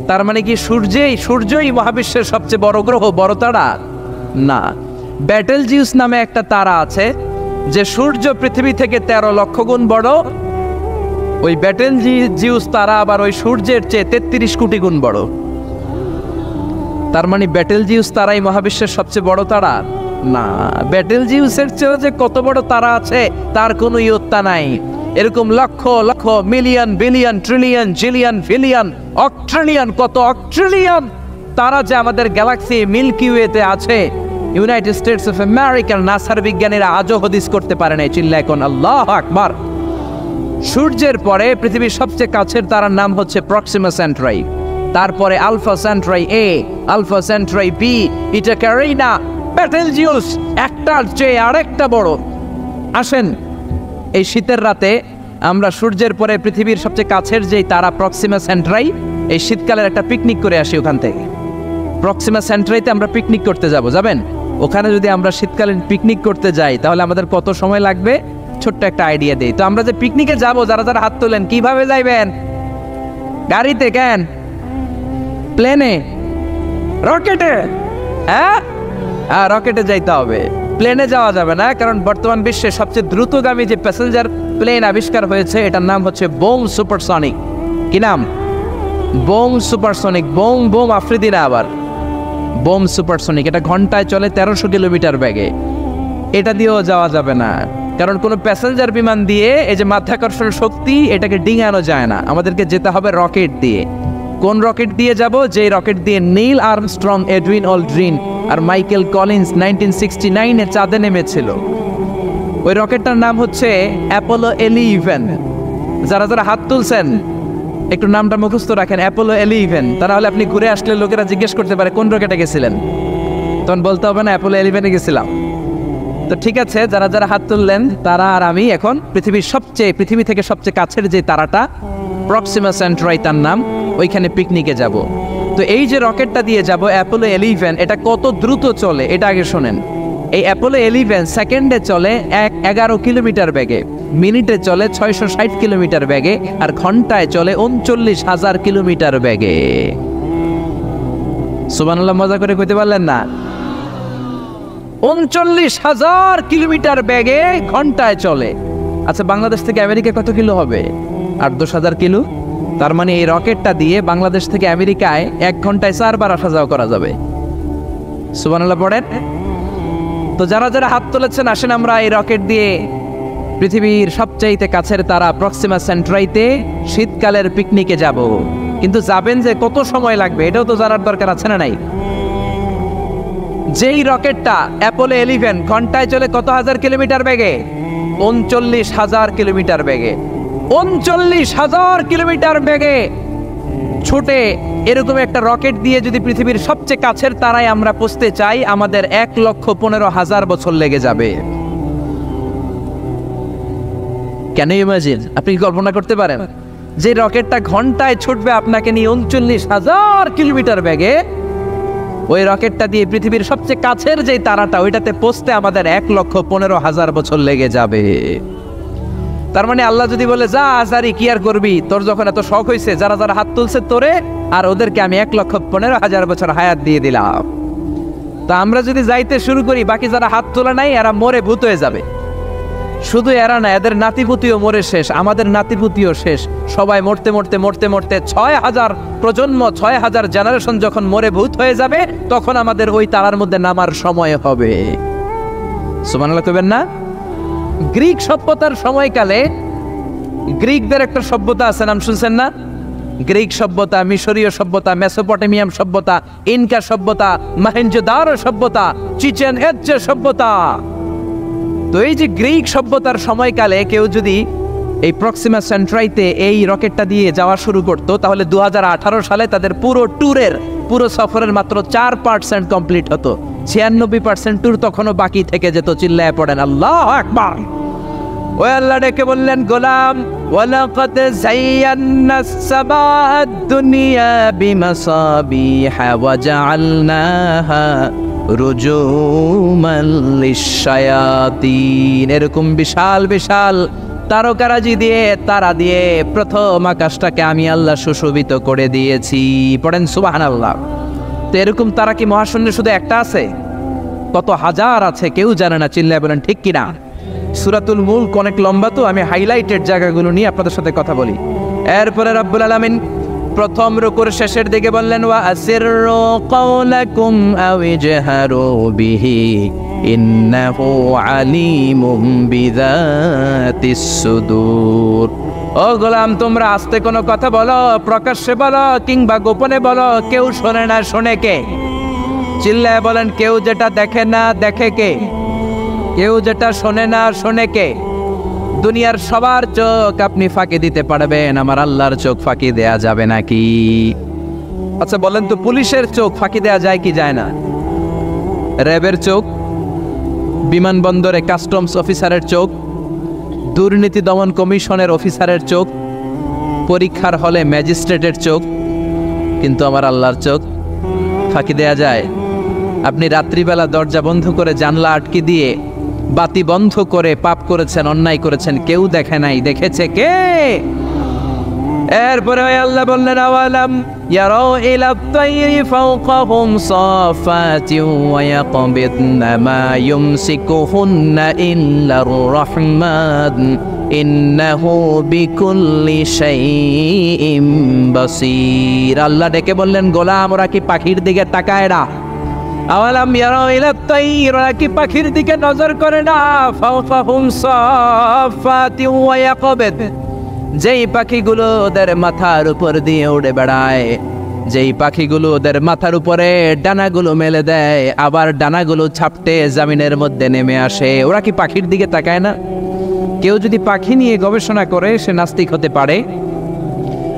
তার মানে কি সূর্যই মহাবিশ্বের সবচেয়ে বড় গ্রহ, বড় তারা? না, ব্যাটেলজিউস নামে একটা তারা আছে যে সূর্য পৃথিবী থেকে 13 লক্ষ গুণ বড়। ওই ব্যাটেলজিউস তারা আবার ওই সূর্যের চেয়ে 33 কোটি গুণ বড়। তার মানে ব্যাটেলজিউস তারাই মহাবিশ্বের সবচেয়ে বড় তারা? না, ব্যাটেলজিউসের চেয়েও যে কত বড় তারা আছে তার কোনো ইয়ত্তা নাই। এরকম lakh lakh, million, billion, trillion, zillion, billion, octillion, কত অক্ট্রিলিয়ন তারা যে আমাদের গ্যালাক্সি মিল্কি ওয়েতে আছে, ইউনাইটেড স্টেটস অফ আমেরিকার নাসার বিজ্ঞানীরা আজও হদিস করতে পারে নাই। চিল্লায় কোন আল্লাহু আকবার। সূর্যের পরে পৃথিবীর সবচেয়ে কাছের তারার নাম হচ্ছে প্রক্সিমা সেন্ট্রাই, তারপরে আলফা সেন্ট্রাই এ, আলফা সেন্ট্রাই বি, এটা ক্যারিনা, ব্যাটেলজিউস একটার চেয়ে আরেকটা বড়। আসেন এই শীতের রাতে আমরা সূর্যের পরে পৃথিবীর সবচেয়ে কাছের যেই তারা প্রক্সিমা সেন্ট্রাই, এই শীতকালের একটা পিকনিক করে আসি ওখান থেকে। প্রক্সিমা সেন্ট্রাইতে আমরা পিকনিক করতে যাবেন? ওখানে যদি আমরা শীতকালীন পিকনিক করতে যাই তাহলে আমাদের কত সময় লাগবে? ছোট্ট একটা আইডিয়া দেই তো। আমরা যে পিকনিকে যাব, যারা যারা হাত তোলেন, কিভাবে যাইবেন? গাড়িতে? কেন? প্লেনে? রকেটে? হ্যাঁ, রকেটে যাইতে হবে, প্লেনে যাওয়া যাবে না। কারণ বর্তমান বিশ্বে সবচেয়ে দ্রুতগামী যে প্যাসেঞ্জার প্লেন আবিষ্কার হয়েছে এটার নাম হচ্ছে বোম সুপারসনিক। কি নাম? Bomb supersonic. Bomb bomb Afridi না, আবার বোম সুপারসনিক। এটা ঘন্টায় চলে 1300 কিলোমিটার বেগে। এটা দিয়েও যাওয়া যাবে না, কারণ কোনো প্যাসেঞ্জার বিমান দিয়ে এই যে মাধ্যাকর্ষণ শক্তি এটাকে ডিঙানো যায় না। আমাদেরকে যেতে হবে রকেট দিয়ে। কোন রকেট দিয়ে যাব? যে রকেট দিয়ে নীল আর্মস্ট্রং, এডউইন অলড্রিন আর মাইকেল কলিন্স 1969-এ চাঁদে নেমেছিল। ওই রকেটটার নাম হচ্ছে অ্যাপোলো 11। যারা যারা হাত তুলছেন একটু নামটা মুখস্থ রাখেন, অ্যাপোলো 11। তাহলে আপনি ঘুরে আসলে লোকেরা জিজ্ঞেস করতে পারে কোন রকেটে গেছিলেন, তখন বলতে হবে না অ্যাপোলো 11-এ গেছিলাম। তো ঠিক আছে, যারা যারা হাত তুললেন তারা আর আমি এখন পৃথিবী থেকে সবচেয়ে কাছের যে তারাটা প্রক্সিমা সেন্ট্রাই তার নাম, ওইখানে পিকনিকে যাব। তো এই যে রকেটটা দিয়ে যাব অ্যাপোলো 11, এটা কত দ্রুত চলে এটা আগে শোনেন। এই অ্যাপোলো 11 সেকেন্ডে চলে 11 কিলোমিটার বেগে, মিনিটে চলে 660 কিলোমিটার বেগে, আর ঘন্টায় চলে 39,000 কিলোমিটার বেগে। সুবহানাল্লাহ, মজা করে কইতে পারলেন না? 39,000 কিলোমিটার বেগে ঘন্টায় চলে। আচ্ছা, বাংলাদেশ থেকে আমেরিকা কত কিলো হবে? 8-10,000 কিলো। তার মানে এই রকেটটা দিয়ে বাংলাদেশ থেকে আমেরিকায় 1 ঘন্টায় 4 বার আসা যাওয়া করা যাবে। সুবহানাল্লাহ পড়েন। তো যারা যারা হাত তুলেছেন, আসেন আমরা এই রকেট দিয়ে পৃথিবীর সবচাইতে কাছের তারা প্রক্সিমা সেন্ট্রাইতে শীতকালের পিকনিকে যাব। কিন্তু যাবেন যে কত সময় লাগবে এটাও তো জানার দরকার আছে না নাই? যেই রকেটটা অ্যাপোলো 11 ঘন্টায় চলে কত হাজার কিলোমিটার বেগে? 39,000 কিলোমিটার বেগে। 39,000 কিলোমিটার বেগে ছুটে এরকম একটা রকেট দিয়ে যদি পৃথিবীর সবচেয়ে কাছের তারায় আমরা পৌঁছতে চাই, আমাদের 1,15,000 বছর লেগে যাবে। কেন ইমাজিন? আপনি কি কল্পনা করতে পারেন যে রকেটটা ঘন্টায় ছুটবে আপনাকে নিয়ে 39,000 কিলোমিটার বেগে, ওই রকেটটা দিয়ে পৃথিবীর সবচেয়ে কাছের যে তারাটা ওইটাতে পৌঁছতে আমাদের 1,15,000 বছর লেগে যাবে। তার মানে আল্লাহ যদি বলে যা আজারি কি আর করবি, তোর যখন এত শখ হয়েছে, যারা যারা হাত তুলছে তোরে আর ওদেরকে আমি 1,15,000 বছর হায়াত দিয়ে দিলাম। তা আমরা যদি যাইতে শুরু করি, বাকি যারা হাত তোলা নাই এরা মরে ভূত হয়ে যাবে। শুধু এরা না, এদের নাতিপুতিও মরে শেষ, আমাদের নাতিপুতিও শেষ। সবাই মরতে মরতে মরতে মরতে 6,000 প্রজন্ম, 6,000 জেনারেশন যখন মরে ভূত হয়ে যাবে, তখন আমাদের ওই তারার মধ্যে নামার সময় হবে। সুবহানাল্লাহ কইবেন না? গ্রিক সভ্যতার সময়কালে গ্রিকদের একটা সভ্যতা আছে, নাম শুনছেন না? গ্রিক সভ্যতা, মিশরীয় সভ্যতা, মেসোপটেমিয়াম সভ্যতা, ইনকা সভ্যতা, মহেঞ্জোদারো সভ্যতা, চিচেন ইৎজা সভ্যতা। তো এই যে গ্রিক সভ্যতার সময়কালে কেউ যদি এই প্রক্সিমা সেন্ট্রাইতে এই রকেটটা দিয়ে যাওয়া শুরু করতো, তাহলে 2018 সালে তাদের পুরো সফরের মাত্র 4% কমপ্লিট হতো। 96% ট্যুর তখনও বাকি থেকে যেত। চিল্লায় পড়েন আল্লাহু আকবার। ওই আল্লাহ ডেকে বললেন, গোলাম ওয়ালাকাদ যায়্যানাস সামাআদ দুনিয়া বিমাসাবিহা ওয়া জাআলনাহা রুজুমান লিশ-শায়াতিন। এরকম বিশাল বিশাল তারকারাজি দিয়ে, তারা দিয়ে প্রথম আকাশটাকে আমি আল্লাহ সুশোভিত করে দিয়েছি। পড়েন সুবহানাল্লাহ। তো এরকম তারা কি মহাশূন্যে শুধু একটা আছে? কত হাজার আছে কেউ জানে না। চিল্লায় বলেন ঠিক কিনা? সূরাতুল মুলক অনেক লম্বা, তো আমি হাইলাইটেড জায়গাগুলো নিয়ে আপনাদের সাথে কথা বলি। এরপরে রব্বুল আলামিন প্রথম রুকুর শেষের দিকে বললেন, ওয়া আসিররু কাওলাকুম আও ইজহারু বিহি ইন্নাহু আলিমুম বিযাতিস সুদূর। ও গোলাম, তোমরা আস্তে কোনো কথা বলো, প্রকাশ্যে বলো কিংবা গোপনে বলো, কেউ শোনে না, শোনে কে? চিল্লায় বলেন, কেউ যেটা দেখে না দেখে কে? কেউ যেটা শোনে না শোনে কে? দুনিয়ার সবার চোখ আপনি ফাঁকি দিতে পারবেন, আমার আল্লাহর চোখ ফাঁকি দেয়া যাবে নাকি? আচ্ছা বলেন তো, পুলিশের চোখ ফাঁকি দেয়া যায় কি যায় না? র্যাবের চোখ, বিমানবন্দরে কাস্টমস অফিসারের চোখ, দুর্নীতি দমন কমিশনের অফিসারের চোখ, পরীক্ষার হলে ম্যাজিস্ট্রেটের চোখ, কিন্তু আমার আল্লাহর চোখ ফাঁকি দেয়া যায়? আপনি রাত্রিবেলা দরজা বন্ধ করে জানলা আটকে দিয়ে বাতি বন্ধ করে পাপ করেছেন, অন্যায় করেছেন, কেউ দেখে নাই, দেখেছে কে? এরপরে আল্লাহ বললেন, আওয়ালাম ইয়ারাউ ইলাত তায়রি ফাওকাহুম সাফাতিন ওয়া ইয়াকবিদনা মা ইউমসিকুহুন্না ইল্লার রাহমান ইন্নাহু বিকুল্লি শাইইন বাসীর। আল্লাহ ডেকে বললেন, গোলাম ওরা কি পাখির দিকে তাকায় না? আওয়ালাম ইয়ারাউ ইলাত তায়র, ওরা কি পাখির দিকে নজর করে না? ফাওকাহুম সাফাতিন ওয়া ইয়াকবিদ, যেই পাখিগুলো ওদের মাথার উপর দিয়ে উড়ে বেড়ায়, যেই পাখিগুলো ওদের মাথার উপরে ডানাগুলো মেলে দেয়, আবার ডানাগুলো ছাপটে জমিনের মধ্যে নেমে আসে, ওরা কি পাখির দিকে তাকায় না? কেউ যদি পাখি নিয়ে গবেষণা করে সে নাস্তিক হতে পারে।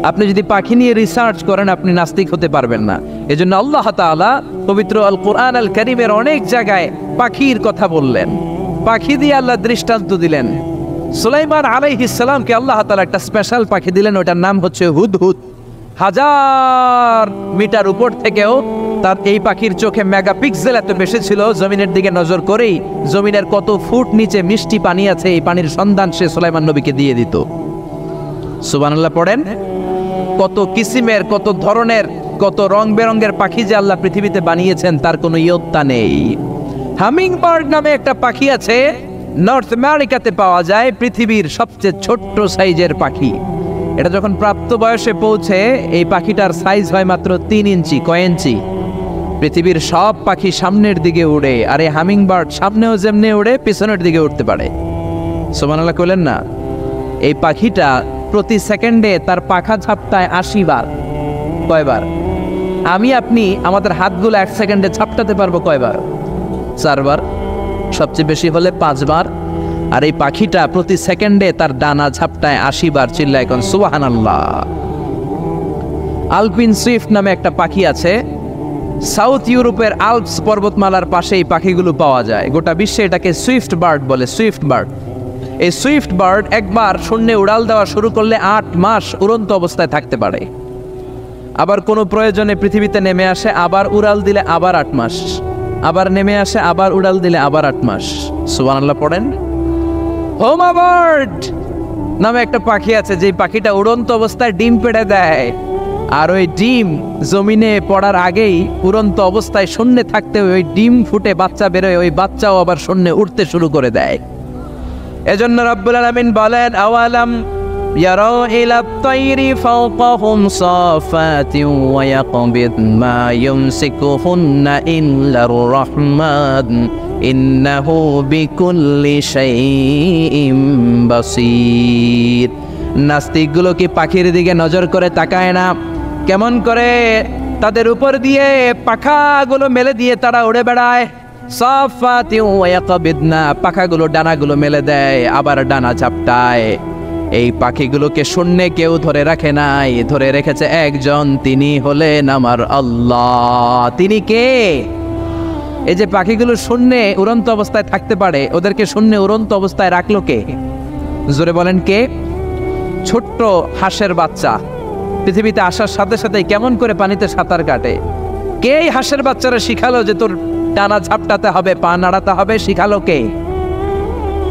আপনি যদি পাখি নিয়ে রিসার্চ করেন আপনি নাস্তিক হতে পারবেন না। এজন্য আল্লাহ তাআলা পবিত্র আল কোরআন আল কারীমের অনেক জায়গায় পাখির কথা বললেন, পাখি দিয়ে আল্লাহ দৃষ্টান্ত দিলেন। সুলাইমান আলাইহিস সালামকে আল্লাহ তাআলা একটা স্পেশাল পাখি দিলেন, ওটার নাম হচ্ছে হুদহুদ। 1000 মিটার উপর থেকেও তার এই পাখির চোখে মেগাপিক্সেল এত বেশি ছিল, জমিনের দিকে নজর করেই জমিনের কত ফুট নিচে মিষ্টি পানি আছে এই পানির সন্ধান সে সুলাইমান নবীকে দিয়ে দিত। সুবহানাল্লাহ পড়েন। কত কিসিমের, কত ধরনের, কত রং বেরঙের পাখি যে আল্লাহ পৃথিবীতে বানিয়েছেন তার কোনো ইয়ত্তা নেই। হামিং বার্ড নামে একটা পাখি আছে, নর্থ আমেরিকাতে পাওয়া যায়, পৃথিবীর সবচেয়ে ছোট্ট সাইজের পাখি। এটা যখন প্রাপ্ত বয়সে পৌঁছে এই পাখিটার সাইজ হয় মাত্র 3 ইঞ্চি। কয় ইঞ্চি? পৃথিবীর সব পাখি সামনের দিকে উড়ে, আর এই হামিং বার্ড সামনেও যেমনি উড়ে পিছনের দিকে উঠতে পারে। সুবহানাল্লাহ কইলেন না? এই পাখিটা প্রতি সেকেন্ডে তার পাখা ঝাপটায় 80 বার। কয়বার? আমি আপনি আমাদের হাতগুলো 1 সেকেন্ডে ঝাপটাতে পারবো কয়বার? 4 বার, সবচেয়ে বেশি হলে 5 বার। আর এই পাখিটা প্রতি সেকেন্ডে তার ডানা ঝাপটায় 80 বার। চিল্লায় এখন সুবহানাল্লাহ। আলপিন সুইফট নামে একটা পাখি আছে, সাউথ ইউরোপের আল্পস পর্বতমালার পাশে এই পাখিগুলো পাওয়া যায়। গোটা বিশ্বে এটাকে সুইফট বার্ড বলে, সুইফট বার্ড। এই সুইফট বার্ড একবার শূন্যে উড়াল দেওয়া শুরু করলে 8 মাস উড়ন্ত অবস্থায় থাকতে পারে। আবার কোনো প্রয়োজনে পৃথিবীতে নেমে আসে, আবার উড়াল দিলে আবার 8 মাস, আবার নেমে আসে, আবার উড়াল দিলে আবার 8 মাস। সুবহানাল্লাহ পড়েন। হোমা বার্ড নামে একটা পাখি আছে, যে পাখিটা উড়ন্ত অবস্থায় ডিম পেড়ে দেয়, আর ওই ডিম জমিনে পড়ার আগেই উড়ন্ত অবস্থায় শূন্যে থাকতে ওই ডিম ফুটে বাচ্চা বেরোয়, ওই বাচ্চাও আবার শূন্যে উঠতে শুরু করে দেয়। এজন্য রব্বুল আলামিন বলেন, আওয়ালাম ইয়ারাউ ইলাত তায়রি ফাওকাহুম সাফাতিন ওয়া ইয়াকবিদ মা ইউমসিকুহুন্না ইল্লার রাহমান ইন্নাহু বিকুল্লি শাইইন বাসীর। নাস্তিকগুলো কি পাখির দিকে নজর করে তাকায় না? কেমন করে তাদের উপর দিয়ে পাখাগুলো মেলে দিয়ে তারা উড়ে বেড়ায়। সাফাতিন ওয়া ইয়াকবিদনা, পাখাগুলো ডানাগুলো মেলে দেয়, আবার ডানা ঝাপটায়। এই পাখিগুলোকে শূন্যে কেউ ধরে রাখে নাই, ধরে রেখেছে একজন, তিনি হলেন আমার আল্লাহ। তিনি কে? এই যে পাখিগুলো শূন্যে উড়ন্ত অবস্থায় থাকতে পারে, ওদেরকে শূন্যে উড়ন্ত অবস্থায় রাখলো কে? জোরে বলেন কে? ছোট্ট হাঁসের বাচ্চা পৃথিবীতে আসার সাথে সাথে কেমন করে পানিতে সাঁতার কাটে? কে এই হাঁসের বাচ্চারা শিখালো যে তোর টানা ঝাপটাতে হবে, পা নাড়াতে হবে? শিখালো কে?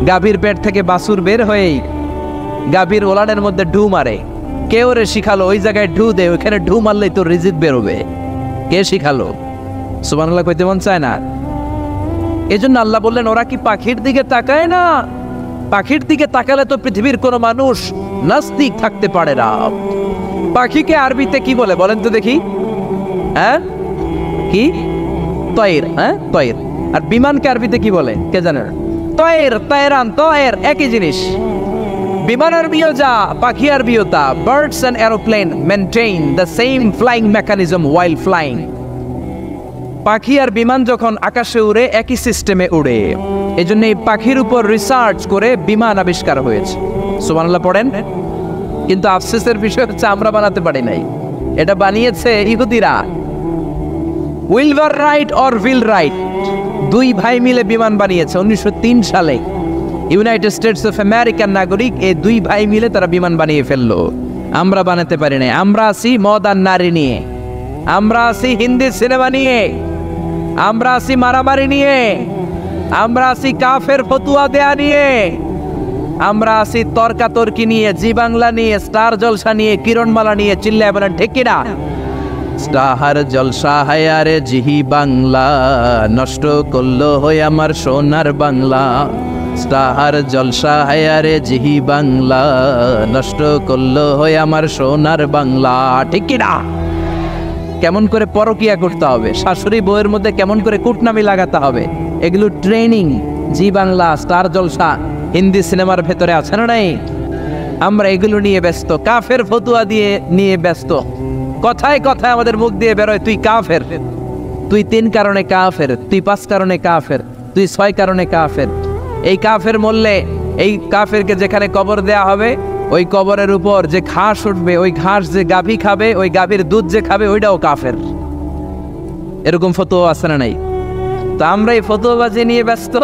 গাভীর পেট থেকে বাছুর বের হয়েই গাভীর ওলানের মধ্যে ঢু মারে, কে ওরে শিখালো ওই জায়গায় ঢু দে, ওইখানে ঢু মারলেই তোর রিজিক বেরোবে? কে শিখালো? সুবহানাল্লাহ কইতে মন চায় না? এজন্য আল্লাহ বললেন ওরা কি পাখির দিকে তাকায় না? পাখির দিকে তাকালে তো পৃথিবীর কোনো মানুষ নাস্তিক থাকতে পারে না। পাখিকে আরবিতে কি বলে বলেন তো দেখি? হ্যাঁ, কি? তয়ের। হ্যাঁ, তয়ের। আর বিমানকে আরবিতে কি বলে কে জানে? তয়ের, তয়রান, তয়ের একই জিনিস। বিমান আরবিও যা, পাখি আরবিও তা। Birds and aeroplane maintain the same flying mechanism while flying. পাখি আর বিমান যখন আকাশে উড়ে একই সিস্টেমে উড়ে, এই জন্য এই পাখির উপর রিসার্চ করে বিমান আবিষ্কার হয়েছে। সুবহানাল্লাহ পড়েন। কিন্তু আফসোসের বিষয় হচ্ছে আমরা বানাতে পারি নাই, এটা বানিয়েছে ইহুদিরা। উইলভার রাইট অর উইল রাইট দুই ভাই মিলে বিমান বানিয়েছে 1903 সালে। ইউনাইটেড স্টেটস অফ আমেরিকার নাগরিক এই দুই ভাই মিলে তারা বিমান বানিয়ে ফেললো। আমরা বানাতে পারি নাই। আমরা আছি মদ আর নারী নিয়ে, আমরা আছি হিন্দি সিনেমা নিয়ে, আমরা আছি মারামারি নিয়ে, আমরা আছি কাফের ফতুয়া দেয়া নিয়ে, আমরা আছি তর্কাতর্কি নিয়ে, জি বাংলা নিয়ে, স্টার জলসা নিয়ে, কিরণমালা নিয়ে। চিল্লায় বলেন ঠিক কিনা? স্টার জলসা হায়ারে জিহি বাংলা, নষ্ট করলো হয়ে আমার সোনার বাংলা। স্টার জলসা হায়ারে জিহি বাংলা, নষ্ট করলো হয়ে আমার সোনার বাংলা। ঠিক কিনা? কেমন করে পরকিয়া করতে হবে, শাশুড়ি বউয়ের মধ্যে কেমন করে কুটনামি লাগাতে হবে, এগুলো ট্রেনিং জি বাংলা, স্টার জলসা, হিন্দি সিনেমার ভেতরে আছে না নাই? আমরা এগুলো নিয়ে ব্যস্ত, কাফের ফতুয়া দিয়ে নিয়ে ব্যস্ত। কথায় কথায় আমাদের মুখ দিয়ে বেরোয় তুই কাফের, তুই 3 কারণে কাফের, তুই 5 কারণে কাফের, তুই 6 কারণে কাফের। এই কাফের মরলে এই কাফেরকে যেখানে কবর দেয়া হবে ওই কবরের উপর যে ঘাস উঠবে, ওই ঘাস যে গাভী খাবে, ওই গাভীর দুধ যে খাবে ওইটাও কাফের। এরকম ফতোয়া আছে না নাই? তো আমরা এই ফতোয়াবাজি নিয়ে ব্যস্ত।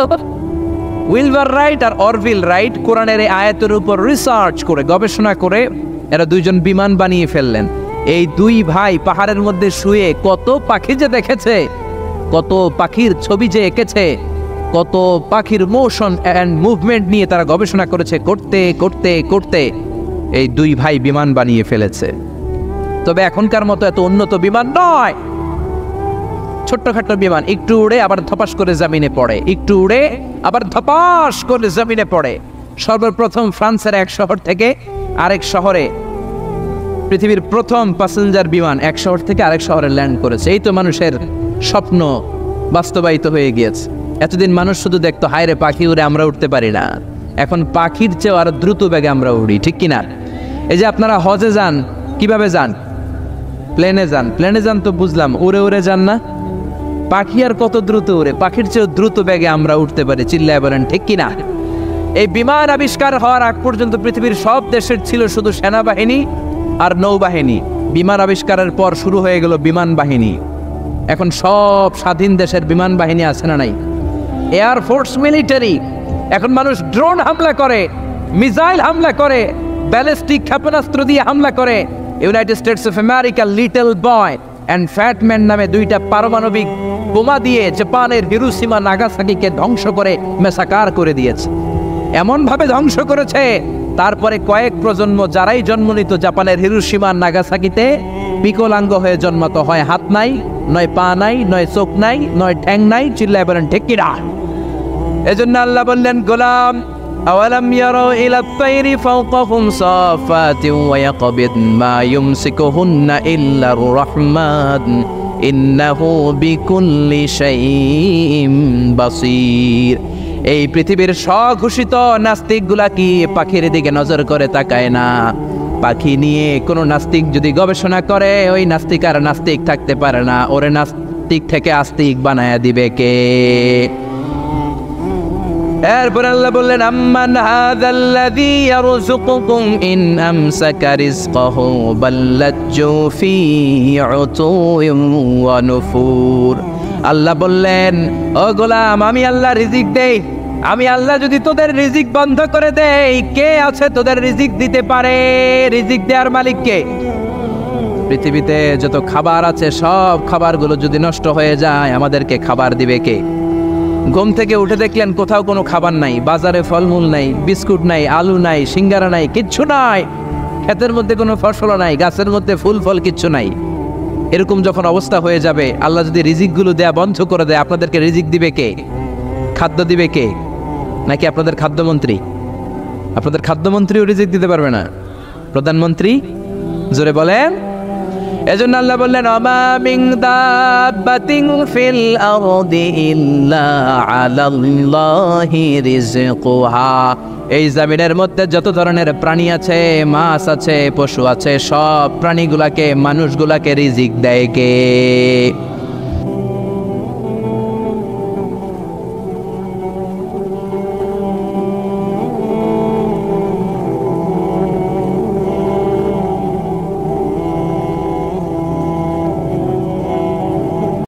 উইলভার রাইট আর অরভিল রাইট কোরআনের এই আয়াতের উপর রিসার্চ করে, গবেষণা করে এরা দুইজন বিমান বানিয়ে ফেললেন। এই দুই ভাই পাহাড়ের মধ্যে শুয়ে কত পাখি যে দেখেছে, কত পাখির ছবি যে এঁকেছে, কত পাখির মোশন অ্যান্ড মুভমেন্ট নিয়ে তারা গবেষণা করেছে। করতে করতে করতে এই দুই ভাই বিমান বানিয়ে ফেলেছে। তবে এখনকার মতো এত উন্নত বিমান নয়, ছোট্টখাট্ট বিমান, একটু উড়ে আবার ধপাস করে জমিনে পড়ে, একটু উড়ে আবার ধপাস করে জমিনে পড়ে। সর্বপ্রথম ফ্রান্সের এক শহর থেকে আরেক শহরে পৃথিবীর প্রথম প্যাসেঞ্জার বিমান এক শহর থেকে আরেক শহরে ল্যান্ড করেছে। এই তো মানুষের স্বপ্ন বাস্তবায়িত হয়ে গিয়েছে। এতদিন মানুষ শুধু দেখতো হায় রে পাখি উড়ে, আমরা উঠতে পারি না। এখন পাখির চেয়েও আরো দ্রুত বেগে আমরা উড়ি। ঠিক কিনা? এই যে আপনারা হজে যান, কিভাবে যান? প্লেনে যান। প্লেনে যান তো বুঝলাম, উড়ে উড়ে যান না? পাখি আর কত দ্রুত উড়ে, পাখির চেয়েও দ্রুত বেগে আমরা উঠতে পারি। চিল্লায় বলেন ঠিক কিনা? এই বিমান আবিষ্কার হওয়ার আগ পর্যন্ত পৃথিবীর সব দেশের ছিল শুধু সেনাবাহিনী আর নৌবাহিনী। বিমান আবিষ্কারের পর শুরু হয়ে গেল বিমান বাহিনী। এখন সব স্বাধীন দেশের বিমান বাহিনী আছে না নাই? Air force, military. এখন মানুষ ড্রোন হামলা করে, মিসাইল হামলা করে, ব্যালিস্টিক ক্ষেপণাস্ত্র দিয়ে হামলা করে। United states of America little boy and fat man নামে দুইটা পারমাণবিক বোমা দিয়ে জাপানের হিরোশিমা নাগাসাকিকে ধ্বংস করে মেসাকার করে দিয়েছে। এমনভাবে ধ্বংস করেছে, তারপরে কয়েক প্রজন্ম যারাই জন্ম নিত জাপানের হিরোশিমা নাগাসাকিতে বিকলাঙ্গ হয়ে জন্মাতো। হয় হাত নাই, নয় পা নাই, নয় চোখ নাই, নয় ঠ্যাং নাই। চিল্লায় বলেন ঠিক কিনা? এজন্য আল্লাহ বললেন, গোলাম আওয়ালাম ইয়ারাউ ইলাত তায়রি ফাওকাহুম সাফাতিন ওয়া ইয়াকবিদ মা ইউমসিকুহুন্না ইল্লার রাহমান ইন্নাহু বিকুল্লি শাইইন বাসীর। এই পৃথিবীর স্বঘোষিত নাস্তিকগুলা কি পাখির দিকে নজর করে তাকায় না? পাখি নিয়ে কোনো নাস্তিক যদি গবেষণা করে, ওই নাস্তিক আর নাস্তিক থাকতে পারে না। ওরে নাস্তিক থেকে আস্তিক বানায়া দিবে কে? এরপর আল্লাহ বললেন, আম্মান হাযাল্লাযী ইয়ারযুকুকুম ইন আমসাকা রিজকাহু বাল্লাজ্জু ফী উতুওয়িন ওয়া নুফুর। আল্লাহ বললেন, ও গোলাম, আমি আল্লাহ রিজিক দেই, আমি আল্লাহ যদি তোদের রিজিক বন্ধ করে দেই, কে আছে তোদের রিজিক দিতে পারে? রিজিক দেওয়ার মালিক কে? পৃথিবীতে যত খাবার আছে সব খাবারগুলো যদি নষ্ট হয়ে যায়, আমাদেরকে খাবার দিবে কে? ঘুম থেকে উঠে দেখলেন কোথাও কোনো খাবার নাই, বাজারে ফলমূল নাই, বিস্কুট নাই, আলু নাই, সিঙ্গারা নাই, কিচ্ছু নাই, ক্ষেতের মধ্যে কোনো ফসল নাই, গাছের মধ্যে ফুল ফল কিচ্ছু নাই। এরকম যখন অবস্থা হয়ে যাবে, আল্লাহ যদি রিজিকগুলো দেয়া বন্ধ করে দেয়, আপনাদেরকে রিজিক দিবে কে? খাদ্য দিবে কে? নাকি আপনাদের খাদ্যমন্ত্রী? আপনাদের খাদ্যমন্ত্রীও রিজিক দিতে পারবে না, প্রধানমন্ত্রী? জোরে বলেন। এজন্য আল্লাহ বললেন, ওমা মিন দাব্বাতিন ফিল আরদি ইল্লা আলাল্লাহি রিজকুহা। এই জমিনের মধ্যে যত ধরনের প্রাণী আছে, মাছ আছে, পশু আছে, সব প্রাণীগুলাকে, মানুষগুলাকে রিজিক দেয় কে?